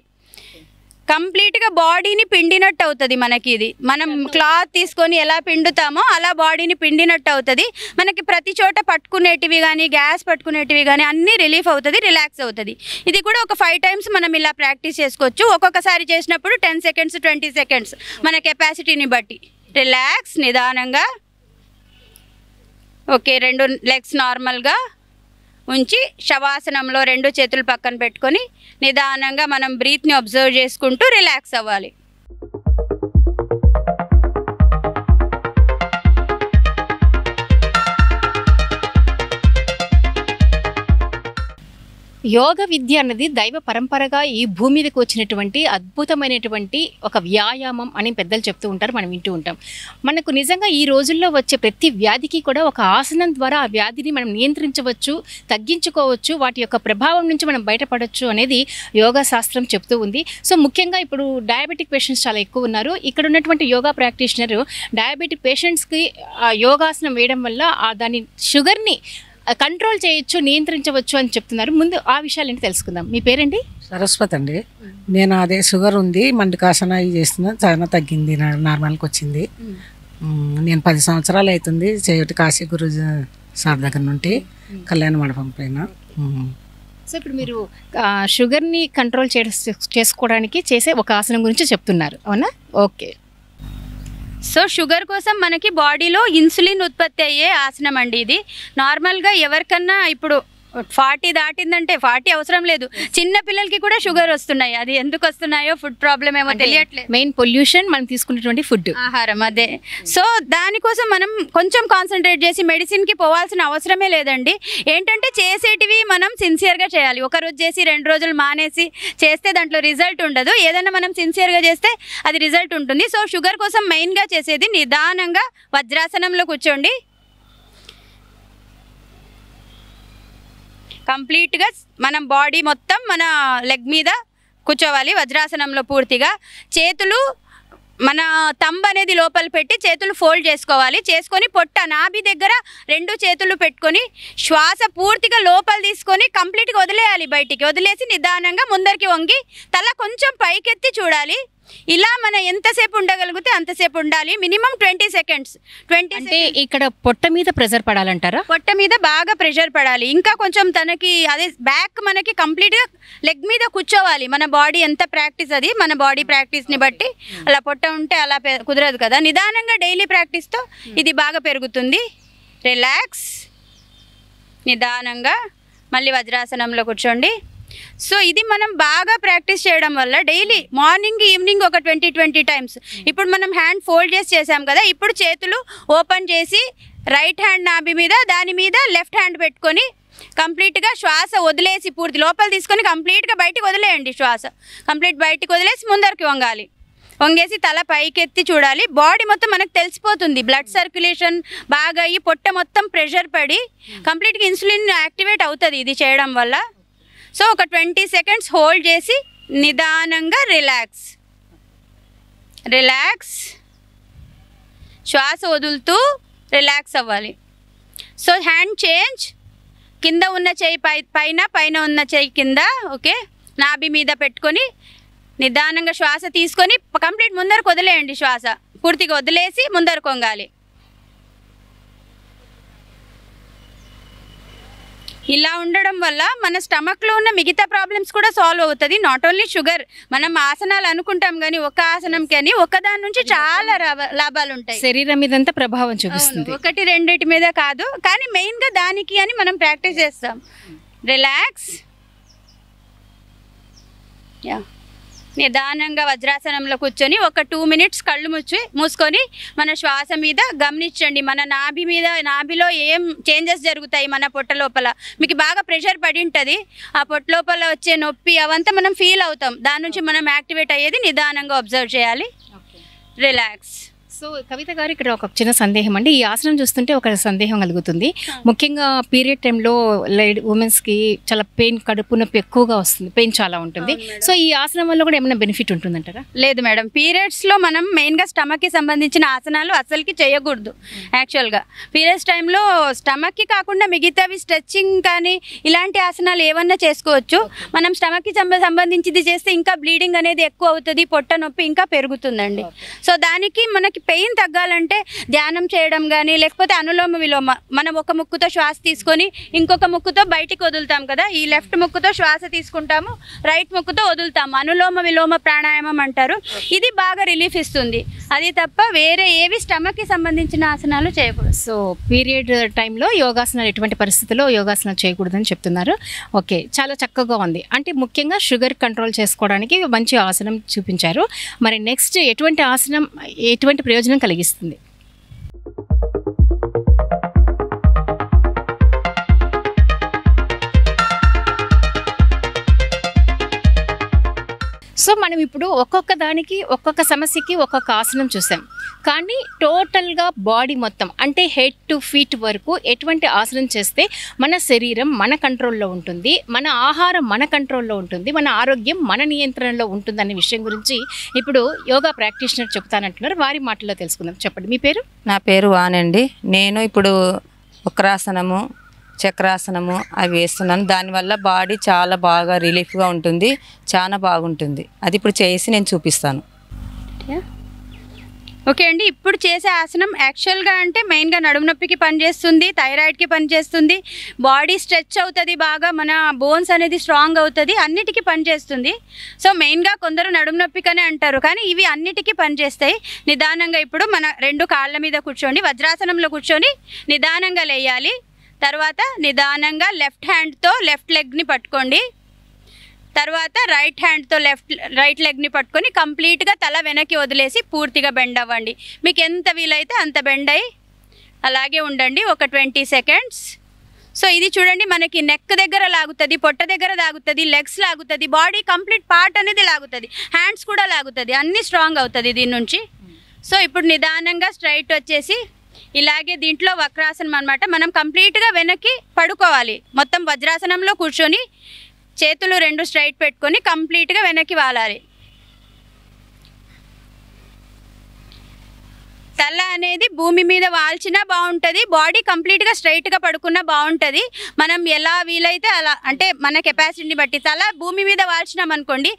కంప్లీట్గా బాడీని పిండినట్టు అవుతుంది మనకి. ఇది మనం క్లాత్ తీసుకొని ఎలా పిండుతామో అలా బాడీని పిండినట్టు అవుతుంది మనకి. ప్రతి చోట పట్టుకునేటివి కానీ గ్యాస్ పట్టుకునేటివి కానీ అన్నీ రిలీఫ్ అవుతుంది, రిలాక్స్ అవుతుంది. ఇది కూడా ఒక 5 టైమ్స్ మనం ఇలా ప్రాక్టీస్ చేసుకోవచ్చు. ఒక్కొక్కసారి చేసినప్పుడు 10 సెకండ్స్, 20 సెకండ్స్ మన కెపాసిటీని బట్టి. రిలాక్స్, నిదానంగా. ఓకే, 2 లెగ్స్ నార్మల్గా ఉంచి శవాసనంలో 2 చేతులు పక్కన పెట్టుకొని నిదానంగా మనం బ్రీత్ని అబ్జర్వ్ చేసుకుంటూ రిలాక్స్ అవ్వాలి. యోగ విద్య అన్నది దైవ పరంపరగా ఈ భూమి మీదకి వచ్చినటువంటి అద్భుతమైనటువంటి ఒక వ్యాయామం అని పెద్దలు చెప్తూ ఉంటారు, మనం వింటూ ఉంటాం. మనకు నిజంగా ఈ రోజుల్లో వచ్చే ప్రతి వ్యాధికి కూడా ఒక ఆసనం ద్వారా ఆ వ్యాధిని మనం నియంత్రించవచ్చు, తగ్గించుకోవచ్చు, వాటి యొక్క ప్రభావం నుంచి మనం బయటపడవచ్చు అనేది యోగా శాస్త్రం చెప్తూ ఉంది. సో ముఖ్యంగా ఇప్పుడు డయాబెటిక్ పేషెంట్స్ చాలా ఎక్కువ ఉన్నారు. ఇక్కడ ఉన్నటువంటి యోగా ప్రాక్టీషనర్ డయాబెటిక్ పేషెంట్స్కి యోగాసనం వేయడం వల్ల దాని షుగర్ని కంట్రోల్ చేయొచ్చు, నియంత్రించవచ్చు అని చెప్తున్నారు. ముందు ఆ విషయాలు తెలుసుకుందాం. మీ పేరండి? సరస్వతి అండి. నేను అదే షుగర్ ఉంది, మండికాసన ఇవి చేస్తున్నా, చాలా తగ్గింది, నార్మల్కి వచ్చింది. నేను 10 సంవత్సరాలు అవుతుంది చేయటి కాశీ గురుజీ సార్ దగ్గర నుండి కళ్యాణ మండపం పైన. సో ఇప్పుడు మీరు షుగర్ని కంట్రోల్ చేసుకోవడానికి చేసే ఒక ఆసనం గురించి చెప్తున్నారు, అవునా? ఓకే. సో షుగర్ కోసం మనకి బాడీలో ఇన్సులిన్ ఉత్పత్తి అయ్యే ఆసనం అండి ఇది. నార్మల్గా ఎవరికన్నా ఇప్పుడు 40 దాటిందంటే 40 అవసరం లేదు, చిన్న పిల్లలకి కూడా షుగర్ వస్తున్నాయి. అది ఎందుకు వస్తున్నాయో ఫుడ్ ప్రాబ్లం ఏమో తెలియట్లేదు. మెయిన్ పొల్యూషన్, మనం తీసుకున్నటువంటి ఫుడ్, ఆహారం, అదే. సో దానికోసం మనం కొంచెం కాన్సన్ట్రేట్ చేసి మెడిసిన్కి పోవాల్సిన అవసరమే లేదండి. ఏంటంటే చేసేటివి మనం సిన్సియర్గా చేయాలి. ఒకరోజు చేసి 2 రోజులు మానేసి చేస్తే దాంట్లో రిజల్ట్ ఉండదు. ఏదైనా మనం సిన్సియర్గా చేస్తే అది రిజల్ట్ ఉంటుంది. సో షుగర్ కోసం మెయిన్గా చేసేది నిదానంగా వజ్రాసనంలో కూర్చోండి. కంప్లీట్గా మనం బాడీ మొత్తం మన లెగ్ మీద కూర్చోవాలి వజ్రాసనంలో పూర్తిగా. చేతులు మన తంబ్ అనేది లోపల పెట్టి చేతులు ఫోల్డ్ చేసుకోవాలి. చేసుకొని పొట్ట నాభి దగ్గర 2 చేతులు పెట్టుకొని శ్వాస పూర్తిగా లోపల తీసుకొని కంప్లీట్గా వదిలేయాలి. బయటికి వదిలేసి నిదానంగా ముందరికి వంగి తల కొంచెం పైకెత్తి చూడాలి. ఇలా మనం ఎంతసేపు ఉండగలిగితే అంతసేపు ఉండాలి. Minimum 20 seconds. అంటే ఇక్కడ పొట్ట మీద ప్రెజర్ పడాలంటారా? పొట్ట మీద బాగా ప్రెషర్ పడాలి. ఇంకా కొంచెం తనకి అదే బ్యాక్ మనకి కంప్లీట్గా లెగ్ మీద కూర్చోవాలి. మన బాడీ ఎంత ప్రాక్టీస్, అది మన బాడీ ప్రాక్టీస్ని బట్టి. అలా పొట్ట ఉంటే అలా కుదరదు కదా. నిదానంగా డైలీ ప్రాక్టీస్తో ఇది బాగా పెరుగుతుంది. రిలాక్స్, నిదానంగా మళ్ళీ వజ్రాసనంలో కూర్చోండి. సో ఇది మనం బాగా ప్రాక్టీస్ చేయడం వల్ల డైలీ మార్నింగ్ ఈవినింగ్ ఒక 20 టైమ్స్. ఇప్పుడు మనం హ్యాండ్ ఫోల్డ్ చేసాం కదా, ఇప్పుడు చేతులు ఓపెన్ చేసి రైట్ హ్యాండ్ నాభి మీద, దాని మీద లెఫ్ట్ హ్యాండ్ పెట్టుకొని కంప్లీట్గా శ్వాస వదిలేసి పూర్తి లోపల తీసుకొని కంప్లీట్గా బయటికి వదిలేయండి. శ్వాస కంప్లీట్ బయటికి వదిలేసి ముందరికి వంగాలి. వంగేసి తల పైకెత్తి చూడాలి. బాడీ మొత్తం మనకు తెలిసిపోతుంది. బ్లడ్ సర్క్యులేషన్ బాగా అయ్యి పొట్ట మొత్తం ప్రెషర్ పడి కంప్లీట్గా ఇన్సులిన్ యాక్టివేట్ అవుతుంది ఇది చేయడం వల్ల. సో ఒక 20 సెకండ్స్ హోల్డ్ చేసి నిదానంగా రిలాక్స్ రిలాక్స్, శ్వాస వదులుతూ రిలాక్స్ అవ్వాలి. సో హ్యాండ్ చేంజ్, కింద ఉన్న చేయి పైన ఉన్న చేయి కింద, ఓకే, నాభి మీద పెట్టుకొని నిదానంగా శ్వాస తీసుకొని కంప్లీట్ ముందరకు వదిలేయండి. శ్వాస పూర్తిగా వదిలేసి ముందరకు వంగాలి. ఇలా ఉండడం వల్ల మన స్టమక్లో ఉన్న మిగతా ప్రాబ్లమ్స్ కూడా సాల్వ్ అవుతుంది. నాట్ ఓన్లీ షుగర్, మనం ఆసనాలు అనుకుంటాం కానీ ఒక ఆసనం కానీ ఒకదాని నుంచి చాలా లాభాలు ఉంటాయి. శరీరం మీదంతా ప్రభావం చూపిస్తుంది. ఒకటి రెండిటి మీద కాదు, కానీ మెయిన్గా దానికి అని మనం ప్రాక్టీస్ చేస్తాం. రిలాక్స్, యా, నిదానంగా వజ్రాసనంలో కూర్చొని ఒక 2 మినిట్స్ కళ్ళు మూసుకొని మన శ్వాస మీద గమనించండి. మన నాభిలో ఏం చేంజెస్ జరుగుతాయి. మన పొట్ట లోపల మీకు బాగా ప్రెషర్ పడి ఉంటుంది. ఆ పొట్ట లోపల వచ్చే నొప్పి అవంతా మనం ఫీల్ అవుతాం. దాని నుంచి మనం యాక్టివేట్ అయ్యేది నిదానంగా అబ్జర్వ్ చేయాలి. రిలాక్స్. సో కవిత గారు, ఇక్కడ ఒక చిన్న సందేహం అండి. ఈ ఆసనం చూస్తుంటే ఒక సందేహం కలుగుతుంది. ముఖ్యంగా పీరియడ్ టైంలో ఉమెన్స్కి చాలా పెయిన్, కడుపు నొప్పి ఎక్కువగా వస్తుంది, పెయిన్ చాలా ఉంటుంది. సో ఈ ఆసనం వల్ల కూడా ఏమైనా బెనిఫిట్ ఉంటుందంటారా? లేదు మేడం, పీరియడ్స్లో మనం మెయిన్గా స్టమక్కి సంబంధించిన ఆసనాలు అసలుకి చేయకూడదు. యాక్చువల్గా పీరియడ్స్ టైంలో స్టమక్కి కాకుండా మిగతావి స్ట్రెచ్చింగ్ కానీ ఇలాంటి ఆసనాలు ఏమన్నా చేసుకోవచ్చు. మనం స్టమక్కి సంబంధించింది చేస్తే ఇంకా బ్లీడింగ్ అనేది ఎక్కువ అవుతుంది, పొట్ట నొప్పి ఇంకా పెరుగుతుందండి. సో దానికి మనకి పెయిన్ తగ్గాలంటే ధ్యానం చేయడం కానీ, లేకపోతే అనులోమ విలోమ, మనం ఒక ముక్కుతో శ్వాస తీసుకొని ఇంకొక ముక్కుతో బయటికి వదులుతాం కదా. ఈ లెఫ్ట్ ముక్కుతో శ్వాస తీసుకుంటాము, రైట్ ముక్కుతో వదులుతాము. అనులోమ విలోమ ప్రాణాయామం అంటారు. ఇది బాగా రిలీఫ్ ఇస్తుంది. అది తప్ప వేరే ఏవి స్టమక్కి సంబంధించిన ఆసనాలు చేయకూడదు. సో పీరియడ్ టైంలో యోగాసనాలు ఎటువంటి పరిస్థితుల్లో యోగాసనాలు చేయకూడదని చెప్తున్నారు. ఓకే, చాలా చక్కగా ఉంది. అంటే ముఖ్యంగా షుగర్ కంట్రోల్ చేసుకోవడానికి మంచి ఆసనం చూపించారు. మరి నెక్స్ట్ ఎటువంటి ఆసనం ఎటువంటి ప్రయోజనం కలిగిస్తుంది? సో మనం ఇప్పుడు ఒక్కొక్క దానికి, ఒక్కొక్క సమస్యకి ఒక్కొక్క ఆసనం చూసాం. కానీ టోటల్గా బాడీ మొత్తం అంటే హెడ్ టు ఫీట్ వరకు ఎటువంటి ఆసనం చేస్తే మన శరీరం మన కంట్రోల్లో ఉంటుంది, మన ఆహారం మన కంట్రోల్లో ఉంటుంది, మన ఆరోగ్యం మన నియంత్రణలో ఉంటుంది అనే విషయం గురించి ఇప్పుడు యోగా ప్రాక్టీషనర్ చెప్తానంటున్నారు. వారి మాటల్లో తెలుసుకుందాం. చెప్పండి, మీ పేరు? నా పేరు వానండి. నేను ఇప్పుడు వక్రాసనము, చక్రాసనము అవి వేస్తున్నాను. దానివల్ల బాడీ చాలా బాగా రిలీఫ్గా ఉంటుంది, చాలా బాగుంటుంది. అది ఇప్పుడు చేసి నేను చూపిస్తాను. ఓకే అండి, ఇప్పుడు చేసే ఆసనం యాక్చువల్గా అంటే మెయిన్గా నడుము నొప్పికి పనిచేస్తుంది, థైరాయిడ్కి పనిచేస్తుంది, బాడీ స్ట్రెచ్ అవుతుంది, బాగా మన బోన్స్ అనేది స్ట్రాంగ్ అవుతుంది, అన్నిటికీ పనిచేస్తుంది. సో మెయిన్గా కొందరు నడుము నొప్పికనే అంటారు, కానీ ఇవి అన్నిటికీ పనిచేస్తాయి. నిదానంగా ఇప్పుడు మన 2 కాళ్ళ మీద కూర్చోండి, వజ్రాసనంలో కూర్చొని నిదానంగా లేయాలి. తర్వాత నిదానంగా లెఫ్ట్ హ్యాండ్తో లెఫ్ట్ లెగ్ని పట్టుకోండి. తర్వాత రైట్ హ్యాండ్తో రైట్ లెగ్ని పట్టుకొని కంప్లీట్గా తల వెనక్కి వదిలేసి పూర్తిగా బెండ్ అవ్వండి. మీకు ఎంత వీలైతే అంత బెండ్ అయ్యి అలాగే ఉండండి ఒక 20 సెకండ్స్. సో ఇది చూడండి, మనకి నెక్ దగ్గర లాగుతుంది, పొట్ట దగ్గర లాగుతుంది, లెగ్స్ లాగుతుంది, బాడీ కంప్లీట్ పార్ట్ అనేది లాగుతుంది, హ్యాండ్స్ కూడా లాగుతుంది, అన్నీ స్ట్రాంగ్ అవుతుంది దీని నుంచి. సో ఇప్పుడు నిదానంగా స్ట్రైట్ వచ్చేసి ఇలాగే దీంట్లో వక్రాసనం అన్నమాట. మనం కంప్లీట్గా వెనక్కి పడుకోవాలి. మొత్తం వజ్రాసనంలో కూర్చొని చేతులు 2 స్ట్రైట్ పెట్టుకొని కంప్లీట్గా వెనక్కి వాలాలి. తల అనేది భూమి మీద వాల్చినా బాగుంటుంది, బాడీ కంప్లీట్గా స్ట్రైట్గా పడుకున్నా బాగుంటుంది. మనం ఎలా వీలైతే అలా, అంటే మన కెపాసిటీని బట్టి. తల భూమి మీద వాల్చినాం అనుకోండి,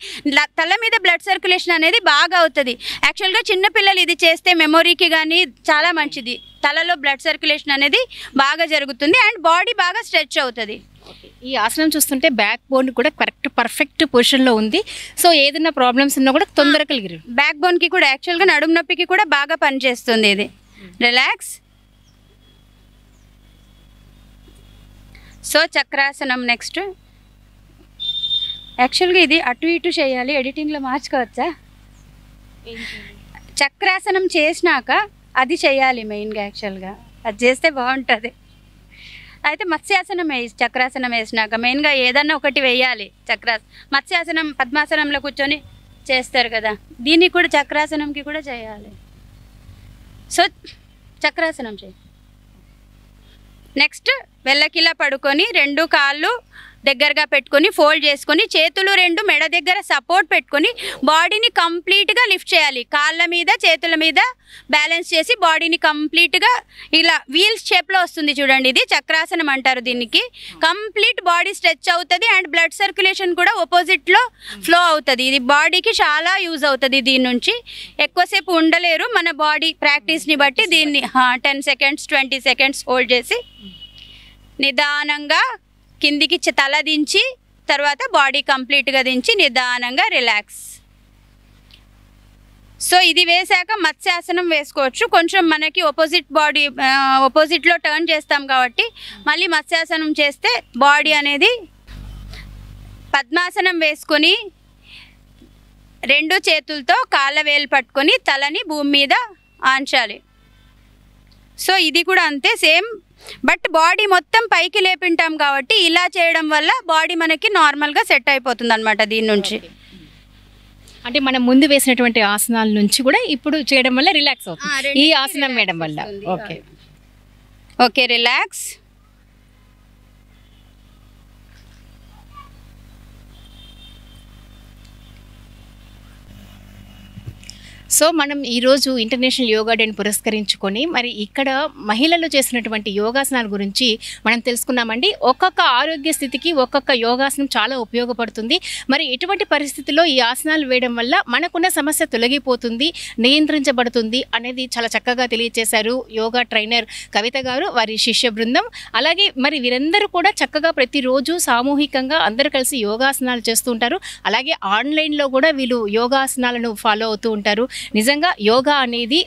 తల మీద బ్లడ్ సర్క్యులేషన్ అనేది బాగా అవుతుంది. యాక్చువల్గా చిన్నపిల్లలు ఇది చేస్తే మెమొరీకి కానీ చాలా మంచిది. తలలో బ్లడ్ సర్క్యులేషన్ అనేది బాగా జరుగుతుంది అండ్ బాడీ బాగా స్ట్రెచ్ అవుతుంది. ఈ ఆసనం చూస్తుంటే బ్యాక్ బోన్ కూడా పర్ఫెక్ట్ పొజిషన్లో ఉంది. సో ఏదైనా ప్రాబ్లమ్స్ ఉన్నా కూడా తొందరగా కలిగి బ్యాక్ బోన్కి కూడా యాక్చువల్గా నడుము నొప్పికి కూడా బాగా పనిచేస్తుంది ఇది. రిలాక్స్. సో చక్రాసనం నెక్స్ట్. యాక్చువల్గా ఇది అటు ఇటు చేయాలి, ఎడిటింగ్లో మార్చుకోవచ్చా? చక్రాసనం చేసినాక అది చేయాలి మెయిన్గా. యాక్చువల్గా అది చేస్తే బాగుంటుంది. అయితే మత్స్యాసనం చక్రాసనం వేసినాక మెయిన్గా ఏదన్నా ఒకటి వేయాలి. మత్స్యాసనం పద్మాసనంలో కూర్చొని చేస్తారు కదా, దీన్ని కూడా చక్రాసనంకి కూడా చేయాలి. సో చక్రాసనం చేయి. నెక్స్ట్ వెల్లకిలా పడుకొని 2 కాళ్ళు దగ్గరగా పెట్టుకొని ఫోల్డ్ చేసుకొని చేతులు 2 మెడ దగ్గర సపోర్ట్ పెట్టుకొని బాడీని కంప్లీట్గా లిఫ్ట్ చేయాలి. కాళ్ళ మీద చేతుల మీద బ్యాలెన్స్ చేసి బాడీని కంప్లీట్గా ఇలా వీల్స్ షేప్లో వస్తుంది చూడండి, ఇది చక్రాసనం అంటారు దీనికి. కంప్లీట్ బాడీ స్ట్రెచ్ అవుతుంది అండ్ బ్లడ్ సర్క్యులేషన్ కూడా ఆపోజిట్లో ఫ్లో అవుతుంది. ఇది బాడీకి చాలా యూజ్ అవుతుంది. దీని నుంచి ఎక్కువసేపు ఉండలేరు, మన బాడీ ప్రాక్టీస్ని బట్టి దీన్ని 10 సెకండ్స్ 20 సెకండ్స్ హోల్డ్ చేసి నిదానంగా కిందికి తల దించి తర్వాత బాడీ కంప్లీట్గా దించి నిదానంగా రిలాక్స్. సో ఇది వేసాక మత్స్యాసనం వేసుకోవచ్చు. కొంచెం మనకి ఆపోజిట్లో టర్న్ చేస్తాం కాబట్టి మళ్ళీ మత్స్యాసనం చేస్తే బాడీ అనేది. పద్మాసనం వేసుకొని 2 చేతులతో కాళ్ళ వేలు పట్టుకొని తలని భూమి మీద ఆంచాలి. సో ఇది కూడా అంతే సేమ్, బట్ బాడీ మొత్తం పైకి లేపింటాం కాబట్టి ఇలా చేయడం వల్ల బాడీ మనకి నార్మల్గా సెట్ అయిపోతుంది అనమాట. దీని నుంచి అంటే మనం ముందు వేసినటువంటి ఆసనాల నుంచి కూడా ఇప్పుడు చేయడం వల్ల రిలాక్స్ అవుతుంది ఈ ఆసనం వేయడం వల్ల. Okay okay relax. సో మనం ఈరోజు ఇంటర్నేషనల్ యోగా డేని పురస్కరించుకొని మరి ఇక్కడ మహిళలు చేసినటువంటి యోగాసనాల గురించి మనం తెలుసుకున్నామండి. ఒక్కొక్క ఆరోగ్య స్థితికి ఒక్కొక్క యోగాసనం చాలా ఉపయోగపడుతుంది. మరి ఎటువంటి పరిస్థితుల్లో ఈ ఆసనాలు వేయడం వల్ల మనకున్న సమస్య తొలగిపోతుంది, నియంత్రించబడుతుంది అనేది చాలా చక్కగా తెలియజేశారు యోగా ట్రైనర్ కవిత గారు, వారి శిష్య బృందం. అలాగే మరి వీరందరూ కూడా చక్కగా ప్రతిరోజు సామూహికంగా అందరూ కలిసి యోగాసనాలు చేస్తూ ఉంటారు. అలాగే ఆన్లైన్లో కూడా వీళ్ళు యోగాసనాలను ఫాలో అవుతూ ఉంటారు. నిజంగా యోగా అనేది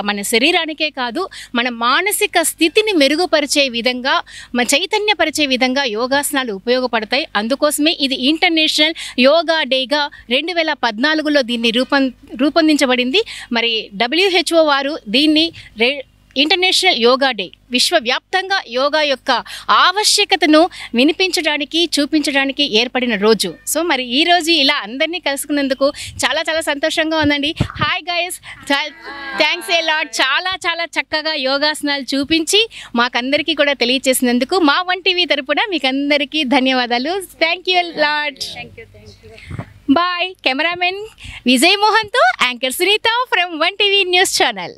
మన శరీరానికే కాదు, మన మానసిక స్థితిని మెరుగుపరిచే విధంగా, మన చైతన్యపరిచే విధంగా యోగాసనాలు ఉపయోగపడతాయి. అందుకోసమే ఇది ఇంటర్నేషనల్ యోగా డేగా 2014లో దీన్ని రూపొందించబడింది. మరి WHO వారు దీన్ని ఇంటర్నేషనల్ యోగా డే, విశ్వవ్యాప్తంగా యోగా యొక్క ఆవశ్యకతను వినిపించడానికి చూపించడానికి ఏర్పడిన రోజు. సో మరి ఈ రోజు ఇలా అందరినీ కలుసుకున్నందుకు చాలా చాలా సంతోషంగా ఉందండి. Hi guys, thanks a lot. చాలా చాలా చక్కగా యోగాసనాలు చూపించి మాకందరికీ కూడా తెలియచేసినందుకు మా 1TV తరపున మీకు అందరికీ ధన్యవాదాలు. Thank you lot. Bye. Cameraman Vijay మోహన్తో anchor Sunitha from 1TV news channel.